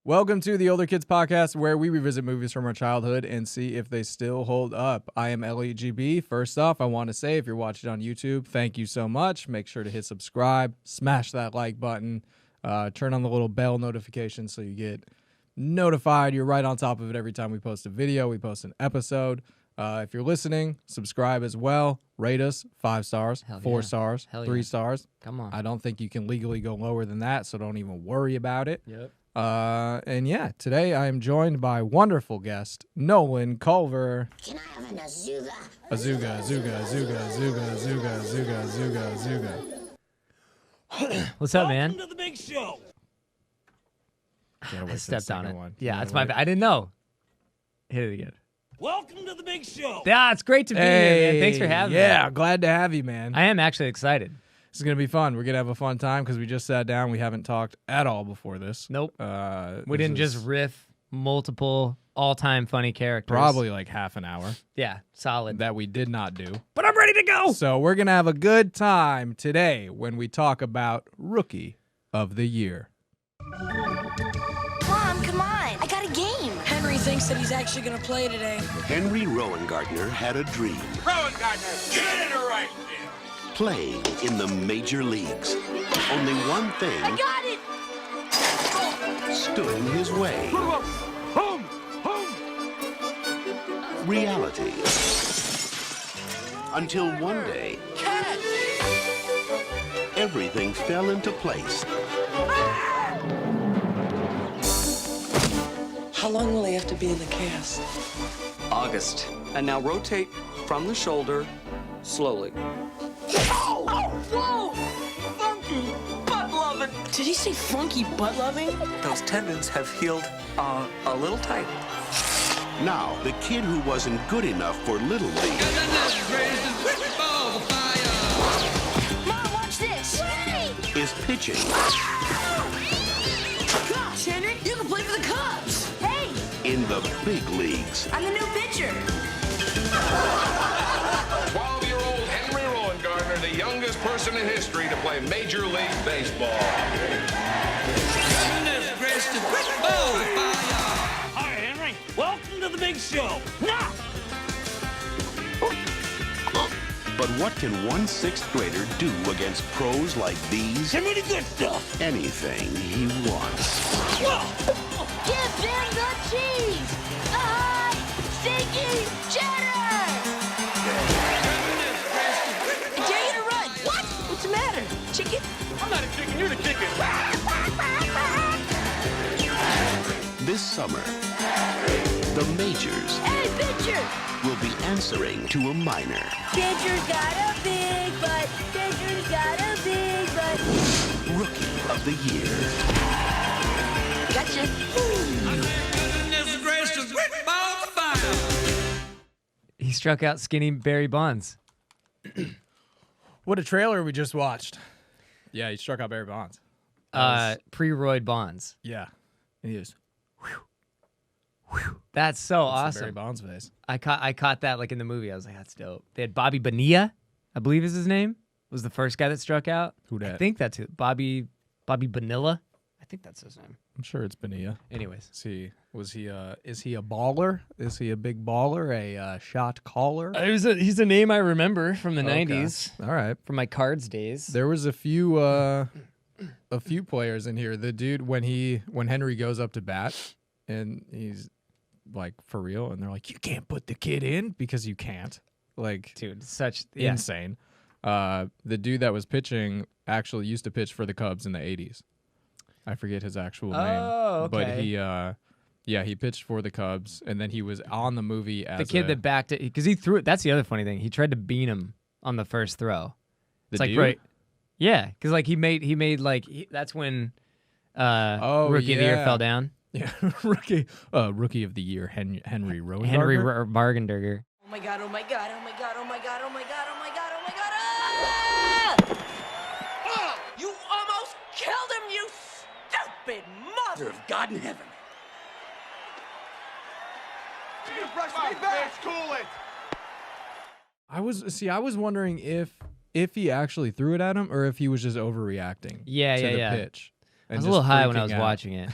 Welcome to the Older Kids Podcast, where we revisit movies from our childhood and see if they still hold up. I am Elliott GB. First off, I want to say, if you're watching on YouTube, thank you so much. Make sure to hit subscribe, smash that like button, turn on the little bell notification so you get notified. You're right on top of it every time we post a video, we post an episode. If you're listening, subscribe as well. Rate us 5 stars, 4 stars, 3 stars. Come on. I don't think you can legally go lower than that, so don't even worry about it. Yep. And yeah, today I am joined by wonderful guest Nolan Culver. Can I have an Azuga? Azuga, Azuga, Azuga, Azuga, Azuga, Azuga, Azuga, Azuga. What's up, man? Welcome to the big show. Can't wait I for the stepped on it. second one. Yeah, Can't it's my wait. bad. I didn't know. Hit it again. Welcome to the big show. Yeah, it's great to be here, man. Thanks for having me. Yeah, glad to have you, man. I am actually excited. This is going to be fun. We're going to have a fun time because we just sat down. We haven't talked at all before this. Nope. We This didn't is just riff multiple all-time funny characters. probably like half an hour Yeah, solid. that we did not do. But I'm ready to go. So we're going to have a good time today when we talk about Rookie of the Year. Mom, come on. I got a game. Henry thinks that he's actually going to play today. Henry Rowengartner had a dream. Rowengartner, get in the right field. Playing in the major leagues. Only one thing Got it. stood in his way. Reality. Until one day, everything fell into place. How long will he have to be in the cast? August. And now rotate from the shoulder slowly. Whoa. Funky butt loving. Did he say funky butt loving? Those tendons have healed a little tight. Now, the kid who wasn't good enough for Little League Mom, watch this. Wait. is pitching Gosh, Henry, you can play for the Cubs. Hey, in the big leagues. I'm the new pitcher. 12-year-old Henry Rowengartner, the youngest person in history to play Major League Baseball. Hi, Henry. Welcome to the big show. Now. But what can one 6th grader do against pros like these? Give me the good stuff. Anything he wants. Give them the cheese. The hot, stinky cheddar. Dare you to run. What? What's the matter? Chicken? I'm not a chicken, you're the chicken. This summer, the majors Hey, pitcher. will be answering to a minor. Pitcher's got a big butt. Pitcher's got a big butt. Rookie of the Year. Gotcha. He struck out Skinny Barry Bonds. What a trailer we just watched. Yeah, he struck out Barry Bonds. Pre-Royd Bonds. Yeah, he is. That's so That's the Barry awesome. Bonds face. I caught that like in the movie. I was like, that's dope. They had Bobby Bonilla, I believe is his name. Was the first guy that struck out. Who I dat? think that's it. Bobby Bonilla. I think that's his name. I'm sure it's Bonilla. Anyways. Is he a baller? Is he a big baller? A shot caller? He's a name I remember from the Okay. 90s, All right. from my cards days. There was a few players in here. The dude when Henry goes up to bat and he's like for real, and they're like, you can't put the kid in because you can't. Like Dude, such insane. The dude that was pitching actually used to pitch for the Cubs in the 80s. I forget his actual name. Oh, But okay. he pitched for the Cubs, and then he was on the movie as The kid that backed it, because he threw it. That's the other funny thing. He tried to beat him on the first throw. The It's like dude? right, yeah, because like he made like that's when Rookie of the Year yeah. fell down. Yeah, rookie of the year, Henry Rowengartner. Henry Bargenderger. Oh my god, oh my god, oh my god, oh my god, oh my god, oh my god, oh my god. Ah! You almost killed him, you stupid mother of God in heaven. I was wondering if he actually threw it at him or if he was just overreacting. Yeah, to yeah, the yeah. pitch. I was a little high when I was watching it.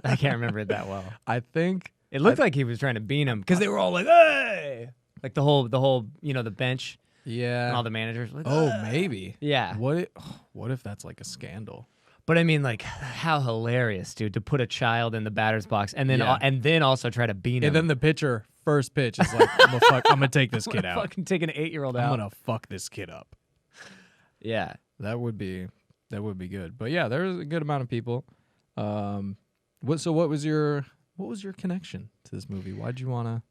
I can't remember it that well. I think It looked like he was trying to bean him because they were all like, "Hey!" Like the whole, the bench yeah. and all the managers. Like, Oh, "Ugh." maybe. Yeah. What if that's like a scandal? But I mean, like, how hilarious, dude, to put a child in the batter's box and then Yeah. and then also try to bean him. And then the pitcher, first pitch, is like, I'm gonna take this kid out. Fucking take an 8-year-old I'm out. gonna fuck this kid up. Yeah. That would be good. But yeah, there was a good amount of people. What was your connection to this movie? Why'd you wanna?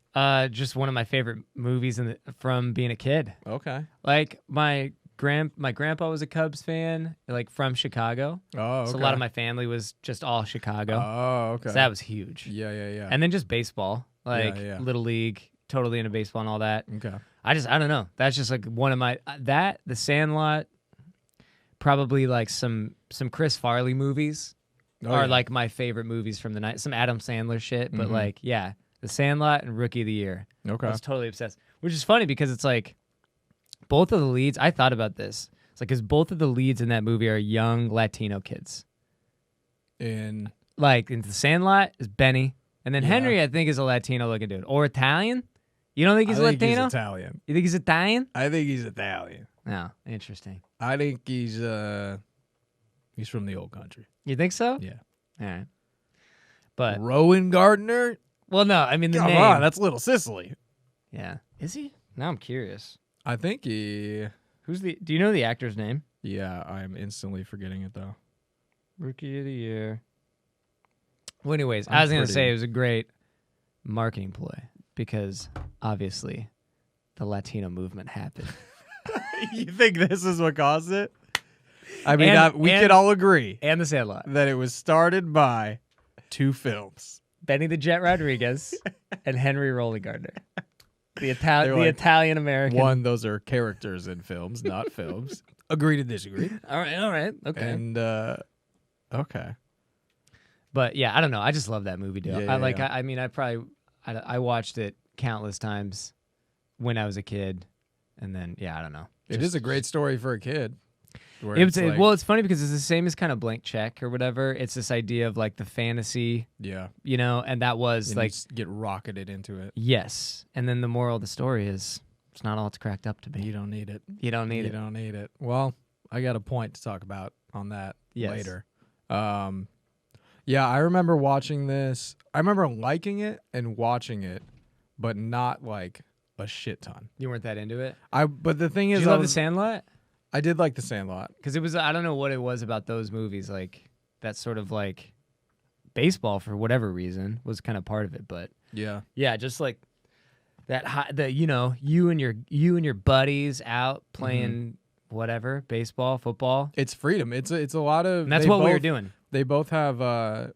Just one of my favorite movies from being a kid. Okay. Like my grandpa was a Cubs fan, like from Chicago. Oh, okay. So a lot of my family was just all Chicago. Oh, okay. So that was huge. Yeah. And then just baseball, like yeah. Little League, totally into baseball and all that. Okay. I don't know. That's just like one of my The Sandlot, probably like some Chris Farley movies are like my favorite movies from the night. Some Adam Sandler shit, but like yeah, The Sandlot and Rookie of the Year. Okay. I was totally obsessed, which is funny because it's like both of the leads. I thought about this. It's like because both of the leads in that movie are young Latino kids. Like in The Sandlot is Benny, and then Henry I think is a Latino looking dude or Italian. You don't think he's I think Latino? he's Italian. You think he's Italian? I think he's Italian. No, interesting. I think he's from the old country. You think so? Yeah. All right. But Rowan Gardner? well, no, I mean the Come name. on, that's Little Sicily. Yeah, is he? Now I'm curious. I think he. Do you know the actor's name? Yeah, I'm instantly forgetting it though. Rookie of the Year. Well, anyways, I'm I was gonna pretty- say it was a great marketing ploy because obviously the Latino movement happened. You think this is what caused it? I mean, we and- could all agree And The Sandlot. that it was started by two films. Benny the Jet Rodriguez and Henry Roland Gardner. The They're like, Italian American. One, those are characters in films, not films. Agree to disagree. All right. Okay. And okay. But yeah, I don't know. I just love that movie, dude. Yeah, yeah. I mean, I watched it countless times when I was a kid, and then yeah, I don't know. It is a great story for a kid. where It's, it's like- well, it's funny because it's the same as kind of Blank Check or whatever. It's this idea of like the fantasy, yeah, you know, and that was and like you just get rocketed into it. yes, and then the moral of the story is it's not all it's cracked up to be. You don't need it. You don't need You it. don't need it. Well, I got a point to talk about on that Yes. later. Yeah, I remember watching this. I remember liking it and watching it, but not like a shit ton. You weren't that into it. But the thing Did is, you love The Sandlot? I did like The Sandlot. Because it was I don't know what it was about those movies like that sort of like baseball for whatever reason was kind of part of it, but Yeah, yeah, just like that you and your buddies out playing whatever baseball, football. it's freedom. It's a lot of. And that's they what we were both- doing. They both have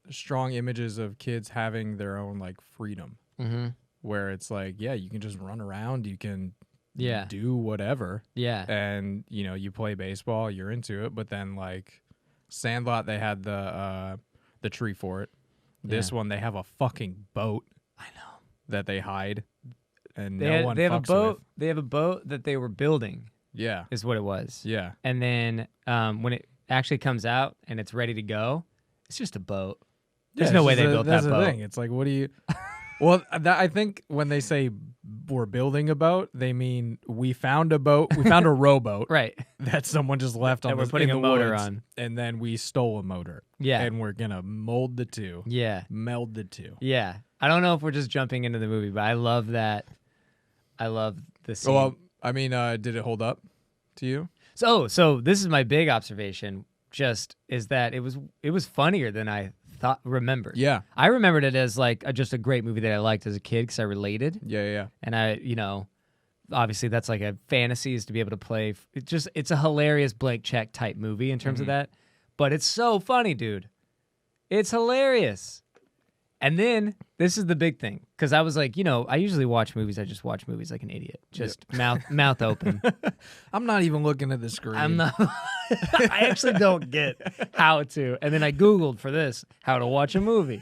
strong images of kids having their own like freedom, Mm-hmm. where it's like, yeah, you can just run around, you can Yeah. do whatever. Yeah. And you play baseball, you're into it. But then like Sandlot, they had the tree for it. This Yeah. one, they have a fucking boat. I know. That they hide, and They no one have a fucks boat. with. They have a boat that they were building. Yeah, Is what it was. yeah. And then when it actually comes out and it's ready to go, it's just a boat. There's Yeah, no it's way just they built that's that the boat. thing. It's like, what do you? Well, I think when they say we're building a boat, they mean we found a boat. We found a rowboat Right. that someone just left That on. we're the, putting in a the motor woods, on. and then we stole a motor. Yeah. and we're gonna mold the two. Yeah. Meld the two. Yeah. I don't know if we're just jumping into the movie, but I love that. I love the scene. Well, I mean, did it hold up to you? So this is my big observation. Just is that it was funnier than I remembered. Yeah, I remembered it as like just a great movie that I liked as a kid because I related, yeah. and I obviously that's like a fantasy is to be able to play. It's a hilarious Blank Check type movie in terms of that, but it's so funny, dude. It's hilarious. And then this is the big thing because I was like, I usually watch movies. I just watch movies like an idiot, just mouth open. I'm not even looking at the screen. I'm not. I actually don't get how to. And then I Googled for this how to watch a movie.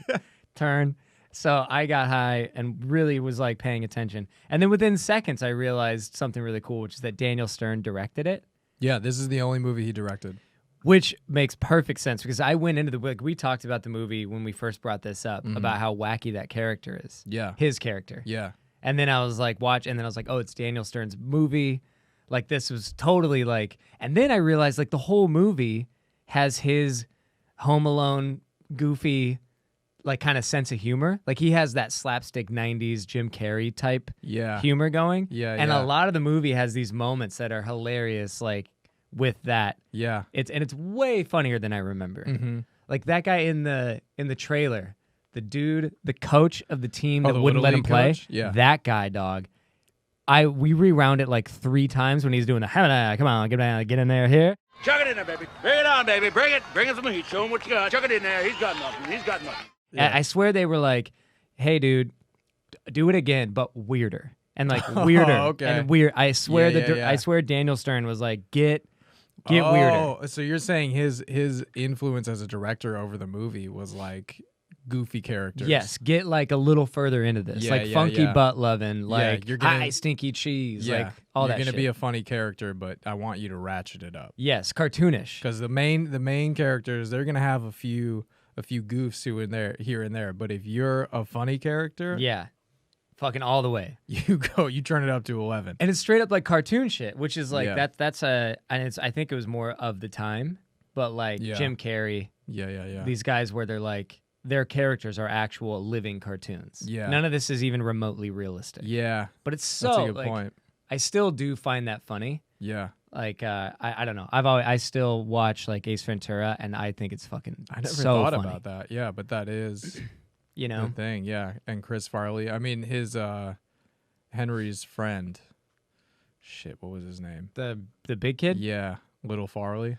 So I got high and really was like paying attention. And then within seconds, I realized something really cool, which is that Daniel Stern directed it. Yeah, this is the only movie he directed. Which makes perfect sense because I went into we talked about the movie when we first brought this up about how wacky that character is. Yeah. His character. Yeah. And then I was like, and then I was like, oh, it's Daniel Stern's movie. Like, this was totally like, and then I realized like the whole movie has his Home Alone goofy, like kind of sense of humor. Like he has that slapstick 90s Jim Carrey type humor going. Yeah. And a lot of the movie has these moments that are hilarious, like with that. Yeah. It's way funnier than I remember. Like that guy in the trailer, the dude, the coach of the team that the wouldn't let Little him play. League coach? Yeah. That guy, dog. We rewound it like 3 times when he's doing the come on, get in there here. Chuck it in there, baby. Bring it on, baby. Bring it some heat. Show him what you got. Chuck it in there. He's got nothing. He's got nothing. Yeah. I swear they were like, hey, dude, do it again, but weirder. And like weirder. Okay. And weird. I swear Yeah. I swear Daniel Stern was like, get weirder. Oh, so you're saying his influence as a director over the movie was like goofy characters. Yes, get like a little further into this. Like funky butt loving, like you're gonna, hi, stinky cheese, yeah, like all that You're shit. gonna be a funny character, but I want you to ratchet it up. Yes, cartoonish. Because the main characters, they're gonna have a few goofs here and there. But if you're a funny character, Yeah. Fucking all the way. you turn it up to 11. And it's straight up like cartoon shit, which is like Yeah. I think it was more of the time, but like Jim Carrey, Yeah. these guys where they're like their characters are actual living cartoons. Yeah. None of this is even remotely realistic. Yeah. But it's so That's a good like, point. I still do find that funny. Yeah. Like I don't know. I still watch like Ace Ventura and I think it's fucking I never so thought funny. about that. Yeah, but that is You know? the thing. Yeah. And Chris Farley. I mean, his Henry's friend. Shit, what was his name? The big kid? Yeah, Little Farley.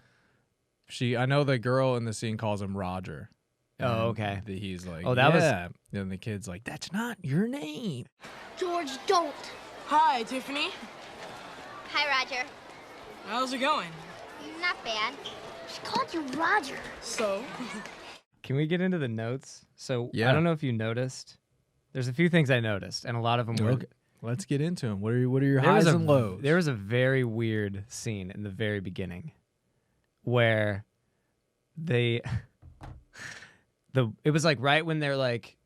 I know the girl in the scene calls him Roger. Oh, And okay. He's like, Oh, that was- And the kid's like, that's not your name. George, don't. Hi, Tiffany. Hi, Roger. How's it going? Not bad. She called you Roger. So? Can we get into the notes? So Yeah. I don't know if you noticed. There's a few things I noticed, and a lot of them were. Okay, let's get into them. What are your There was highs a- and lows? There was a very weird scene in the very beginning, where it was like right when they're like,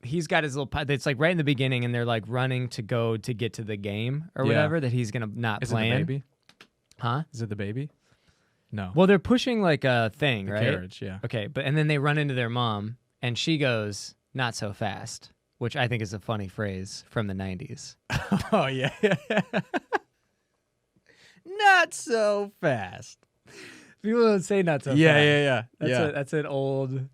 he's got his little. It's like right in the beginning, and they're like running to get to the game or Yeah. whatever that he's gonna not Is play it the in. baby? Huh? Is it the baby? No. Well, they're pushing like a thing, the right? carriage, yeah. Okay, and then they run into their mom, and she goes, "Not so fast," which I think is a funny phrase from the 90s. Oh, yeah. Not so fast. People don't say "not so fast." Yeah. That's an old.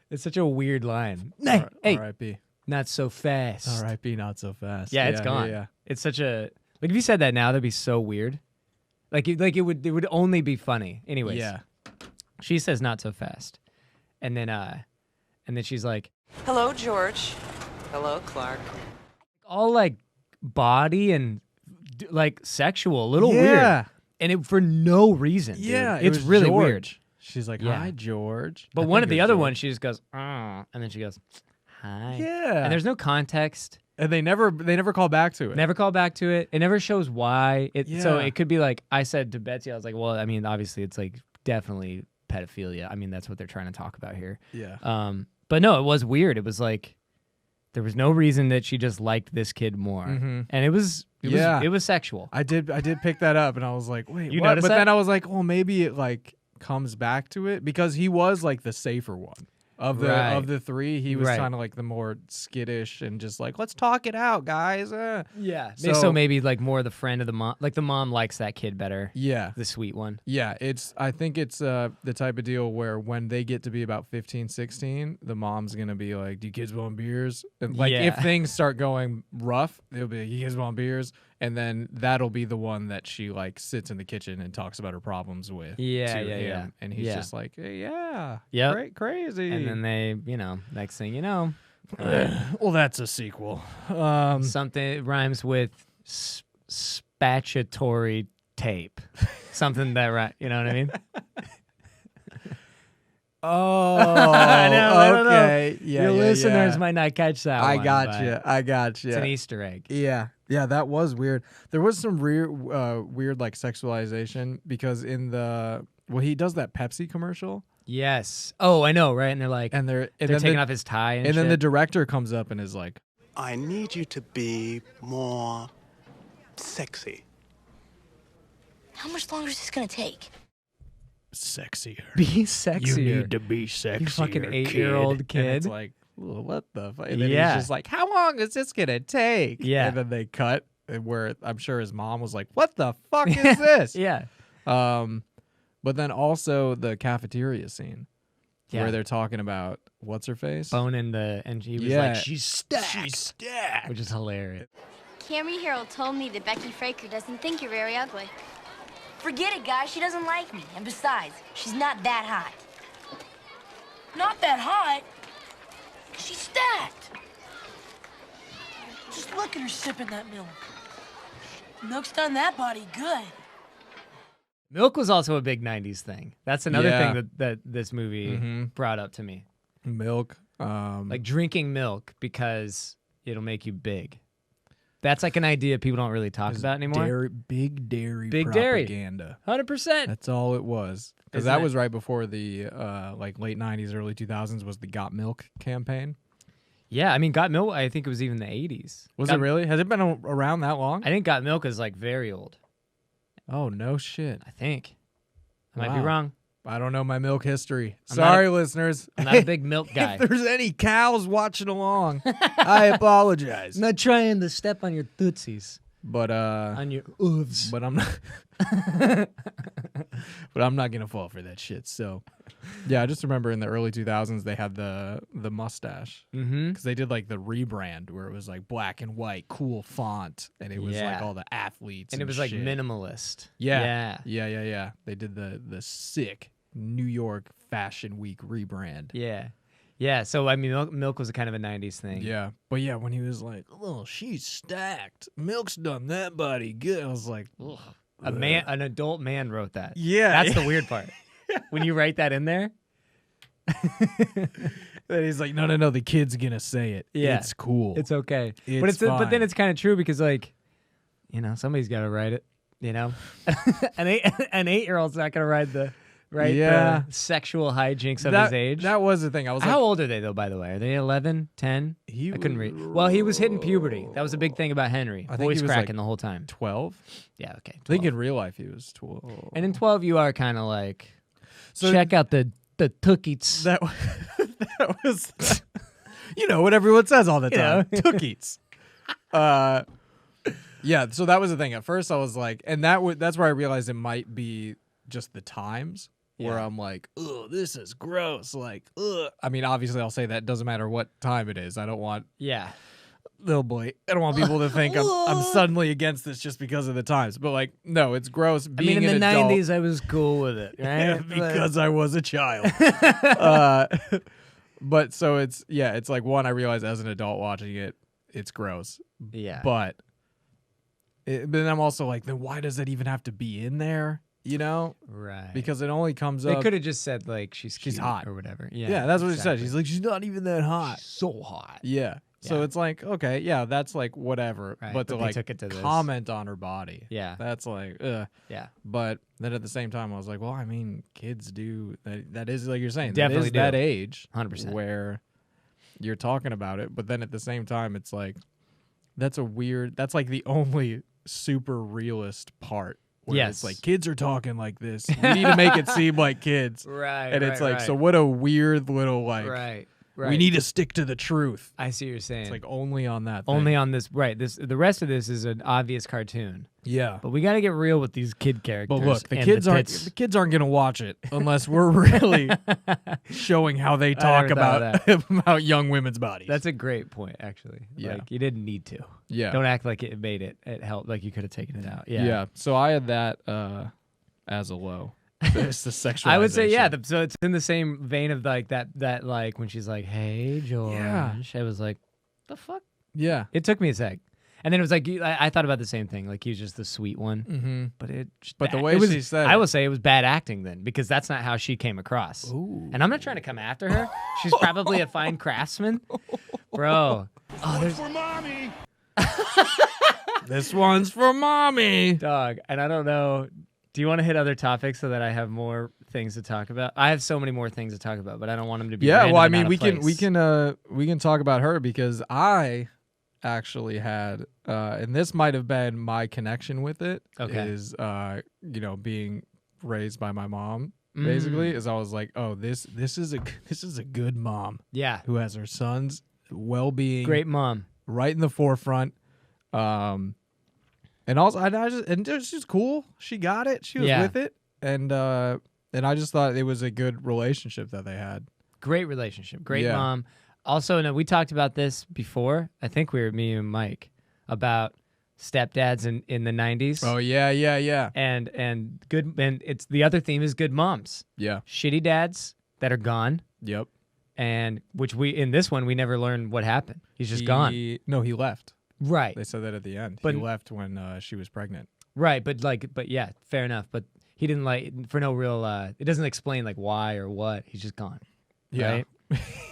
It's such a weird line. Hey, R.I.P. Not so fast. R.I.P. Not so fast. Yeah, it's gone. Yeah. It's such a like. If you said that now, that'd be so weird. It would only be funny. Anyways. Yeah. She says "not so fast," and then she's like, Hello, George. Hello, Clark. all like body and like sexual, a little weird, and it for no reason. Dude. Yeah, it it's was really George. weird. She's like, Yeah. hi, George. But I one think of the it was other George. ones, she just goes, and then she goes, hi. Yeah. And there's no context. And they never call back to it. Never call back to it. It never shows why. So Yeah. it could be like, I said to Betsy, I was like, well, I mean, obviously it's like definitely pedophilia. I mean, that's what they're trying to talk about here. Yeah. But no, it was weird. It was like, there was no reason that she just liked this kid more. And it was sexual. I did pick that up, and I was like, wait, You what? noticed But that? then I was like, well, maybe it like comes back to it because he was like the safer one of the three. He was Right. kind of like the more skittish and just like, let's talk it out, guys. Yeah. So- So maybe like more the friend of the mom. Like the mom likes that kid better. Yeah. The sweet one. Yeah, I think it's the type of deal where when they get to be about 15, 16, the mom's going to be like, do you kids want beers? And like Yeah. if things start going rough, they'll be like, you kids want beers? And then that'll be the one that she like sits in the kitchen and talks about her problems with. Yeah, to yeah, him. yeah. And he's Yeah. just like, hey, yeah. Yep. Crazy. And then they, next thing you know, well, that's a sequel. something rhymes with spatulatory tape. Something that, right? You know what I mean? Oh, I don't know. okay. Yeah, Your yeah, listeners yeah. might not catch that I one, got but you. I got you. It's an Easter egg. Yeah, that was weird. There was some weird like sexualization because in the Well, he does that Pepsi commercial, Yes. Oh, I know, right? And they're like, and they're taking off his tie and then the shit. director comes up and is like, I need you to be more sexy. How much longer is this gonna take? sexier. Be sexier. You need to be sexier. You fucking 8-year-old kid. And it's like, well, what the fuck? And then Yeah. he's just like, how long is this gonna take? Yeah. And then they cut where I'm sure his mom was like, what the fuck is this? Yeah. But then also the cafeteria scene Yeah. where they're talking about what's her face? Bone and he was Yeah. like, she's stacked. She's stacked. Which is hilarious. Camry Harold told me that Becky Fraker doesn't think you're very ugly. Forget it, guys. She doesn't like me. And besides, she's not that hot. Not that hot. She's stacked. Just look at her sipping that milk. Milk's done that body good. Milk was also a big 90s thing. That's another Yeah. thing that this movie brought up to me. Milk. Like drinking milk because it'll make you big. That's like an idea people don't really talk about anymore. Big dairy Big dairy. propaganda. 100%. That's all it was. Because Isn't that it? was right before the like late 90s, early 2000s was the Got Milk campaign. Yeah, I mean, Got Milk, I think it was even the 80s. Was Got- it really? Has it been around that long? I think Got Milk is like very old. Oh, no shit. I think. I might be Wow. wrong. I don't know my milk history. I'm not Sorry, listeners. I'm not a big milk guy. If there's any cows watching along, I apologize. not trying to step on your tootsies. But On your oofs. but I'm not but I'm not gonna fall for that shit. So yeah, I just remember in the early 2000s they had the mustache because they did like the rebrand where it was like black and white, cool font, and it was like Yeah. all the athletes And it was like shit. minimalist. Yeah. They did the sick New York Fashion Week rebrand. Yeah. Yeah. So, I mean, milk was a kind of a 90s thing. Yeah, but yeah, when he was like, "Oh, she's stacked. Milk's done that body good," I was like, ugh. An adult man wrote that. Yeah. That's the weird part. When you write that in there. And he's like, no, the kid's gonna say it. Yeah. It's cool. It's okay. It's but then fine. it's kind of true because, like, you know, somebody's got to write it. You know, an 8-year-old's not gonna write the sexual hijinks of his age. That was the thing. I was How like, old are they though? By the way, are they 11, 10? I couldn't read. Well, he was hitting puberty. That was a big thing about Henry. I think Voice he was, cracking like, the whole time. 12. Yeah. Okay. I think 12. in real life he was 12. And in 12, you are kind of like, So- check out the tookies. That was, you know, what everyone says all the You know. time. Tookies. Yeah. So that was the thing. At first, I was like, and that's where I realized it might be just the times. Where Yeah. I'm like, ugh, this is gross. Like, ugh. I mean, obviously, I'll say that doesn't matter what time it is. I don't want Yeah. little boy. I don't want people to think I'm suddenly against this just because of the times. But like, no, it's gross. I Being mean, in an the adult, 90s, I was cool with it, right? yeah, because I was a child. But so it's like one. I realized as an adult watching it, it's gross. Yeah. But then I'm also like, then why does it even have to be in there? You know, Right. because it only comes They up. could have just said, like, she's cute hot. or whatever. Yeah. Yeah, that's what she said. exactly. She's like, she's not even that hot. so hot. Yeah. So Yeah. it's like, okay, yeah, that's like whatever. Right, But but to they like took it to this. comment on her body. Yeah. That's like, ugh. Yeah. But then at the same time, I was like, well, I mean, kids do that. That is like you're saying, Definitely that is that do. age 100%. where you're talking about it. But then at the same time, it's like, that's like the only super realist part. Where Yes. It's like kids are talking like this. We need to make it seem like kids. Right. And it's like, right. so what a weird little like, Right. we need to stick to the truth. I see what you're saying. It's like only on that thing. only on this. Right. The rest of this is an obvious cartoon. Yeah. But we got to get real with these kid characters. But look, the and kids tits. aren't gonna watch it unless we're really showing how they talk never thought of about young women's bodies. That's a great point, actually. Yeah. Like, you didn't need to. yeah. Don't act like it made it. It helped. Like, you could have taken it out. Yeah. Yeah. So I had that as a low. It's the sexualization. I would say, yeah. So it's in the same vein of like that like when she's like, "Hey, George," I was like, "The fuck." Yeah. It took me a sec, and then it was like I thought about the same thing. Like he was just the sweet one, Mm-hmm. but the way it was, she said I it. will say it was bad acting then because that's not how she came across. Ooh. And I'm not trying to come after her. She's probably a fine craftsman, bro. Oh, there's For mommy! This one's for mommy. dog, and I don't know. Do you want to hit other topics so that I have more things to talk about. I have so many more things to talk about, but I don't want them to be. Yeah, well, I random mean, and out of we place. can talk about her because I actually had, and this might have been my connection with it. Okay. Is being raised by my mom. Basically, is I was like, oh, this is a good mom. Yeah. Who has her son's well-being Great mom. right in the forefront. And also, she's cool. She got it. She was with it, and I just thought it was a good relationship that they had. Great relationship. Great mom. Also, no, we talked about this before. I think we were me and Mike about stepdads in the 90s. Oh yeah. And good, and it's the other theme is good moms. Yeah. Shitty dads that are gone. Yep. And which in this one we never learned what happened. He's just gone. No, he left. Right. They said that at the end. But he left when she was pregnant. Right, but yeah, fair enough. But he didn't for no real. It doesn't explain why or what. He's just gone. Yeah. Right?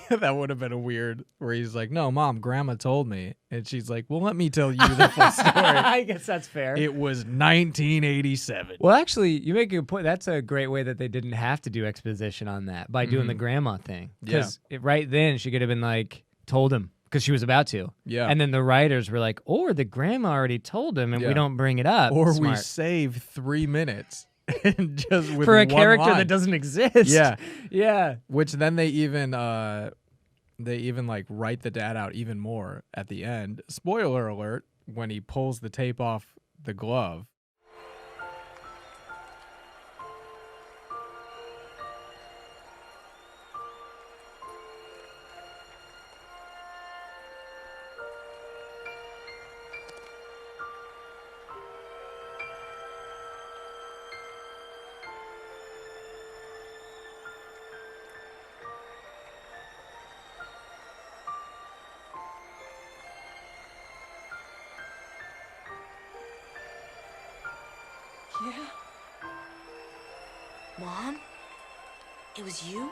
That would have been a weird where he's like, no, Mom, Grandma told me. And she's like, well, let me tell you the full story. I guess that's fair. It was 1987. Well, actually, you make a good point. That's a great way that they didn't have to do exposition on that by doing the grandma thing. Because right then she could have been told him because she was about to. Yeah. And then the writers were like, or the grandma already told him and we don't bring it up. Or Smart. we save 3 minutes. And just with for a one character line. that doesn't exist. Yeah. Yeah. Which then they even write the dad out even more at the end. Spoiler alert, when he pulls the tape off the glove. Yeah. Mom? It was you?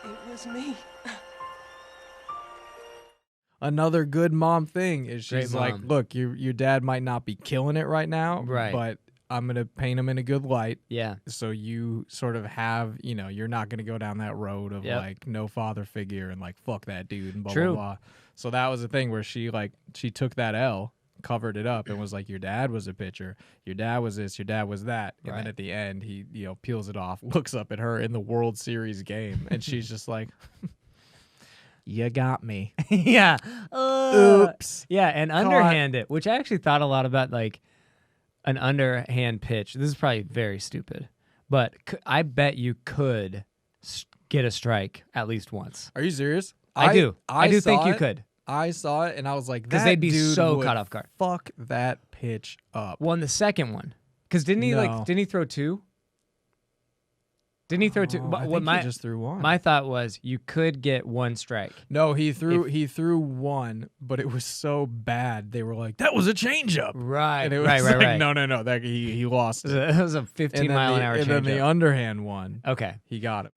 It was me. Another good mom thing is she's Great like, mom. look, your dad might not be killing it right now, Right. but I'm going to paint him in a good light. Yeah. So you sort of have, you're not going to go down that road of Yep. no father figure and fuck that dude and blah, True. blah, blah. So that was the thing where she took that L, covered it up and was like, your dad was a pitcher. Your dad was this, your dad was that. And then Right. at the end, he, peels it off, looks up at her in the World Series game. And she's just like, you got me. Yeah. Oops. Yeah, and underhand it, which I actually thought a lot about, an underhand pitch. This is probably very stupid, but I bet you could get a strike at least once. Are you serious? I do. I do think saw you it. could. I saw it and I was like, Because that they'd be dude so would caught off guard. Fuck that pitch up. Well, in the second one, because didn't he No. didn't he throw two? Didn't he throw two? I think he just threw one. My thought was you could get one strike. No, he threw one, but it was so bad. They were like, that was a changeup. Right, And it was right. No. That he lost it. It was a 15-mile-an-hour And then the changeup. underhand one, Okay. he got it.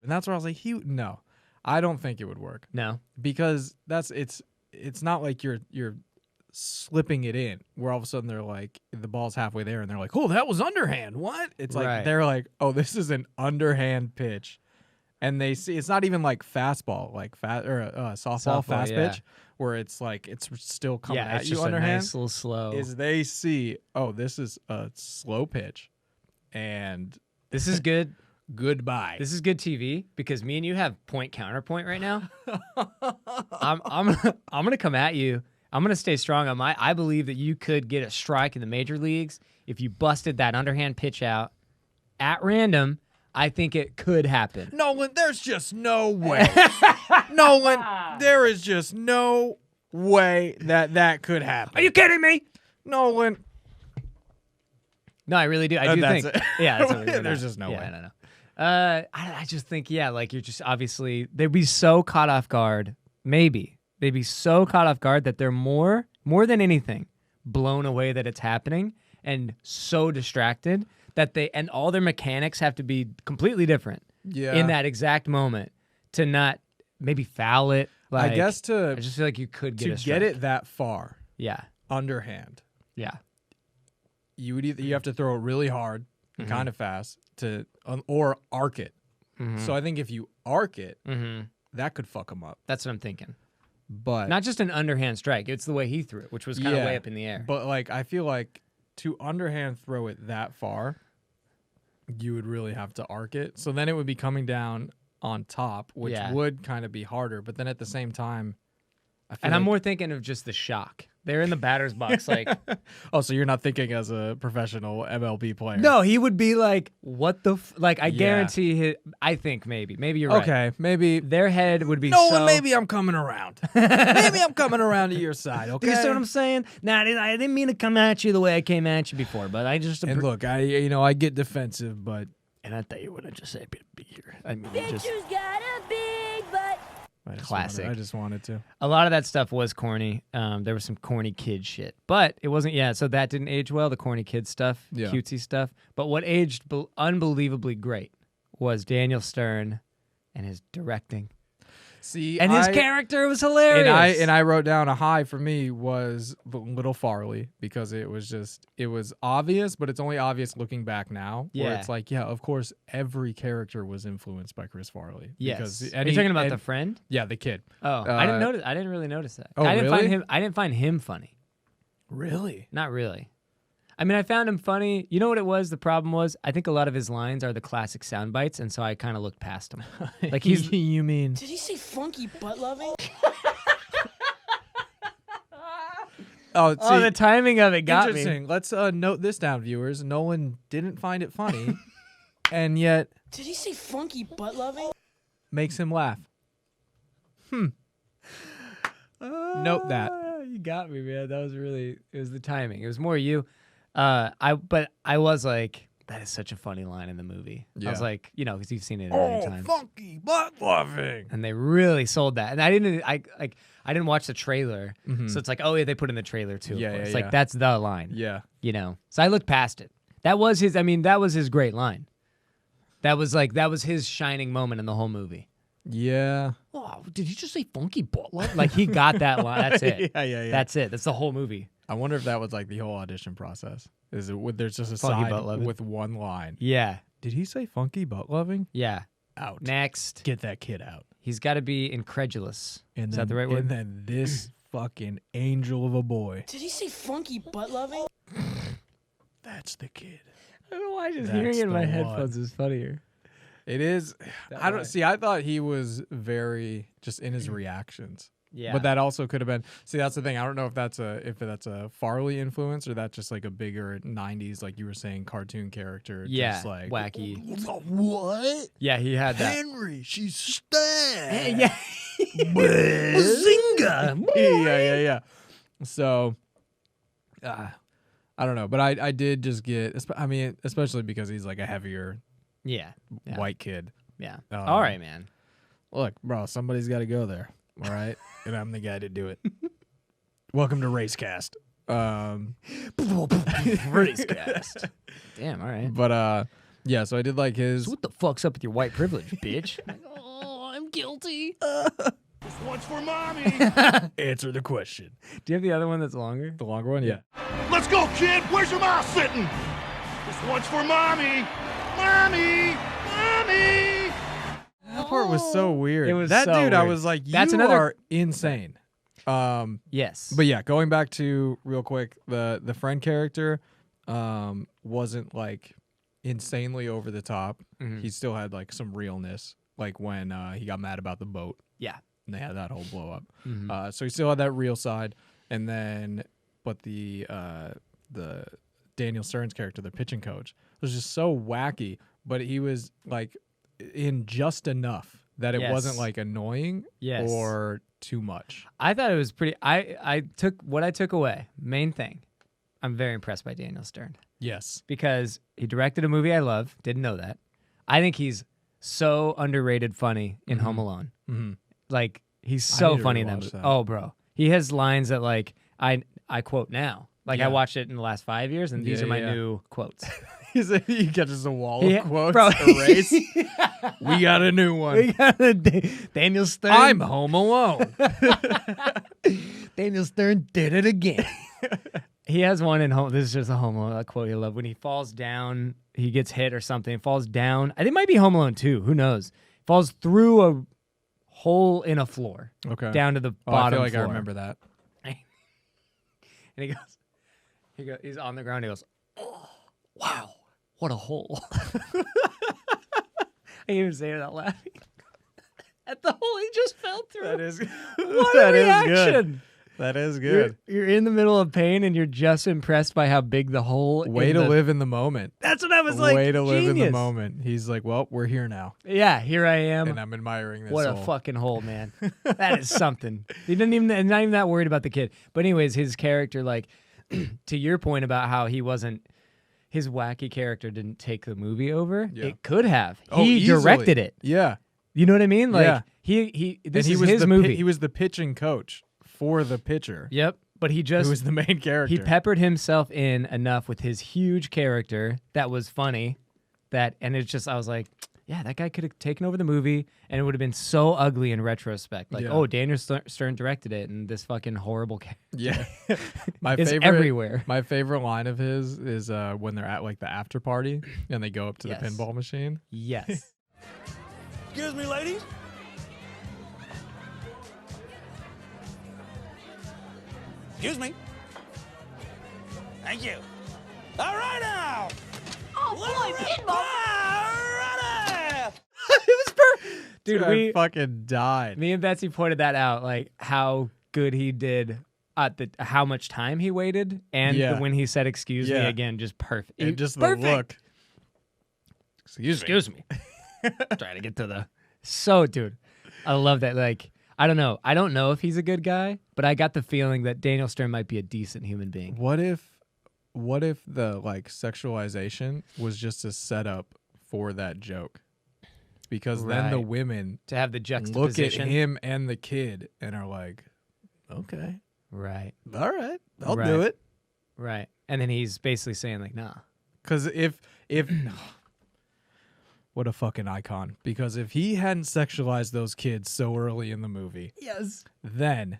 And that's where I was like, no, I don't think it would work. No. Because it's not like you're slipping it in where all of a sudden they're like, the ball's halfway there and they're like, oh, that was underhand. What? It's like, Right. they're like, oh, this is an underhand pitch. And they see, it's not even like fastball, softball fast yeah. pitch where it's like, it's still coming Yeah, at it's you just a underhand. nice little slow. Is they see, oh, this is a slow pitch and This is good. goodbye. This is good TV because me and you have point counterpoint right now. I'm gonna come at you I'm going to stay strong on I believe that you could get a strike in the major leagues if you busted that underhand pitch out at random. I think it could happen. Nolan, there's just no way. Nolan, there is just no way that could happen. Are you kidding me? Nolan. No, I really do. I do that's think. it. Yeah, that's what we're There's not. just no way. No. I just think, like you're just obviously, they'd be so caught off guard. Maybe. They'd be so caught off guard that they're more than anything, blown away that it's happening and so distracted that and all their mechanics have to be completely different in that exact moment to not maybe foul it. Like, I guess I just feel like you could get a strike. get it that far. Yeah. Underhand. Yeah. You would you have to throw it really hard, kind of fast or arc it. So I think if you arc it, that could fuck him up. That's what I'm thinking. But not just an underhand strike. It's the way he threw it, which was kind of way up in the air. But like, I feel like to underhand throw it that far, you would really have to arc it. So then it would be coming down on top, which would kind of be harder. But then at the same time, I'm more thinking of just the shock. They're in the batter's box, like. Oh, so you're not thinking as a professional MLB player? No, he would be like, "What the?" Like, I guarantee. I think maybe you're right. Okay, maybe their head would be. No, maybe I'm coming around. Maybe I'm coming around to your side. Okay, do you see what I'm saying? Nah, I didn't mean to come at you the way I came at you before, but I just. And look, I get defensive, but. And I thought you would have just said beer. I mean, Bitch who's got a big butt. Classic. I just wanted to. A lot of that stuff was corny. There was some corny kid shit, but it wasn't. Yeah, so that didn't age well. The corny kid stuff, cutesy stuff. But what aged unbelievably great was Daniel Stern and his directing. See, and his character was hilarious. And I wrote down a high for me was Little Farley because it was obvious, but it's only obvious looking back now. Yeah. Where it's like, yeah, of course, every character was influenced by Chris Farley. Yes. Because Are you talking about the friend? Yeah, the kid. Oh, I didn't notice. I didn't really notice that. Oh, I didn't really? I didn't find him funny. Really? Not really. I mean, I found him funny. You know what it was? The problem was, I think a lot of his lines are the classic sound bites, and so I kind of looked past him. Like he's. You mean? Did he say funky butt loving? Oh, the timing of it got me. Interesting. Let's note this down, viewers. Nolan didn't find it funny, and yet. Did he say funky butt loving? Makes him laugh. Note that. You got me, man. That was really. It was the timing. It was more you. But I was like, that is such a funny line in the movie. Yeah. I was like, because you've seen it a million times. Funky butt loving. And they really sold that. And I didn't watch the trailer, so it's like, oh yeah, they put in the trailer too. Yeah, it's yeah, like yeah. that's the line. Yeah. So I looked past it. That was his. I mean, that was his great line. That was his shining moment in the whole movie. Yeah. Oh, did he just say funky butt? Like he got that line. That's it. Yeah. That's it. That's the whole movie. I wonder if that was like the whole audition process. Is it there's just a Funky side butt loving? with one line? Yeah. Did he say funky butt loving? Yeah. Out. Next. Get that kid out. He's got to be incredulous. And Is then, that the right word? And then this fucking angel of a boy. Did he say funky butt loving? That's the kid. I don't know why just That's hearing it in my the headphones is funnier. It is. I don't way. see. I thought he was very just in his reactions. Yeah. But that also could have been. See, that's the thing. I don't know if that's a Farley influence or that's just like a bigger ¡90s, like you were saying, cartoon character. Yeah. Just like wacky. What? Yeah, he had that. Henry, she's stabbed. Yeah. Bazinga! yeah. So, I don't know, but I did just get. I mean, especially because he's like a heavier Yeah. white kid. Yeah. All right, man. Look, bro, somebody's got to go there. All right, and I'm the guy to do it. Welcome to Racecast. Racecast. Damn. All right. But yeah. So I did like his. So what the fuck's up with your white privilege, bitch? Oh, I'm guilty. This one's for mommy. Answer the question. Do you have the other one that's longer? The longer one, yeah. Let's go, kid. Where's your mouth sitting? This one's for mommy. Mommy. Mommy. That part was so weird. It was that so dude. I weird. was like, That's you another- are insane. Yes. But yeah, going back to real quick, the friend character wasn't like insanely over the top. He still had like some realness, like when he got mad about the boat. Yeah. And they had that whole blow up. So he still had that real side. And then, but the Daniel Stern's character, the pitching coach, was just so wacky, but he was like in just enough that it wasn't like annoying or too much. I thought it was pretty. I took away. Main thing, I'm very impressed by Daniel Stern. Yes, because he directed a movie I love. Didn't know that. I think he's so underrated funny in Home Alone. Mm-hmm. Like he's so funny in that movie. That. Oh, bro, he has lines that like I quote now. Like I watched it in the last 5 years, and these are my new quotes. He catches a wall of quotes, bro. erase. We got a new one. We got a Daniel Stern. I'm home alone. Daniel Stern did it again. He has one in Home. This is just a Home Alone quote I love. When he falls down, he gets hit or something. Falls down. I think it might be Home Alone 2. Who knows? Falls through a hole in a floor. Okay. Down to the bottom I feel like floor. I remember that. And he's on the ground. He goes, "Oh, wow, what a hole!" I can't even say it without laughing. At the hole he just fell through. That is what that a is reaction! good. That is good. You're in the middle of pain and you're just impressed by how big the hole. Way to live in the moment. That's what I was like. Way to live in the genius. moment. He's like, well, we're here now. Yeah, here I am. And I'm admiring this. What hole. a fucking hole, man. That is something. He didn't even not even that worried about the kid. But anyways, his character, like, to your point about how his wacky character didn't take the movie over. Yeah. It could have. Oh, He easily. directed it. Yeah. You know what I mean? Like Yeah. this he is was his the movie. He was the pitching coach for the pitcher. Yep. But he just Who was the main character. He peppered himself in enough with his huge character that was funny and it's just I was like, yeah, that guy could have taken over the movie and it would have been so ugly in retrospect. Like, oh, Daniel Stern directed it and this fucking horrible character. Yeah. It's everywhere. My favorite line of his is when they're at like the after party and they go up to Yes. the pinball machine. Yes. Excuse me, ladies. Excuse me. Thank you. All right now. Oh, boy, pinball. It was perfect. Dude, I fucking died. me and Betsy pointed that out, like how good he did at how much time he waited and when he said excuse me again, just perfect. And just perfect. the look. Excuse me. Trying to get to the dude. I love that. Like, I don't know. I don't know if he's a good guy, but I got the feeling that Daniel Stern might be a decent human being. What if the like sexualization was just a setup for that joke? Because then the Right. women To have the look at juxtaposition. him and the kid and are like, okay, Right. all right, I'll Right. do it. Right. And then he's basically saying like, nah. Because if what a fucking icon. Because if he hadn't sexualized those kids so early in the movie, Yes. then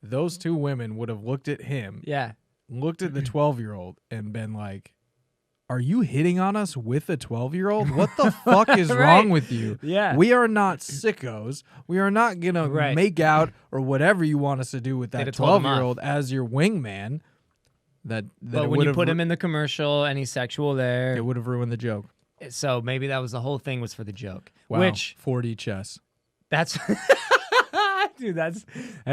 those two women would have looked at him, Yeah. looked at the 12-year-old, and been like, are you hitting on us with a 12-year-old? What the fuck is Right. wrong with you? Yeah. We are not sickos. We are not going to Right. make out or whatever you want us to do with They'd that have told him off. 12-year-old as your wingman. That But when you put him in the commercial and he's sexual there, it would have ruined the joke. so maybe that was the whole thing was for the joke. Wow. Which 4D chess. that's dude, that's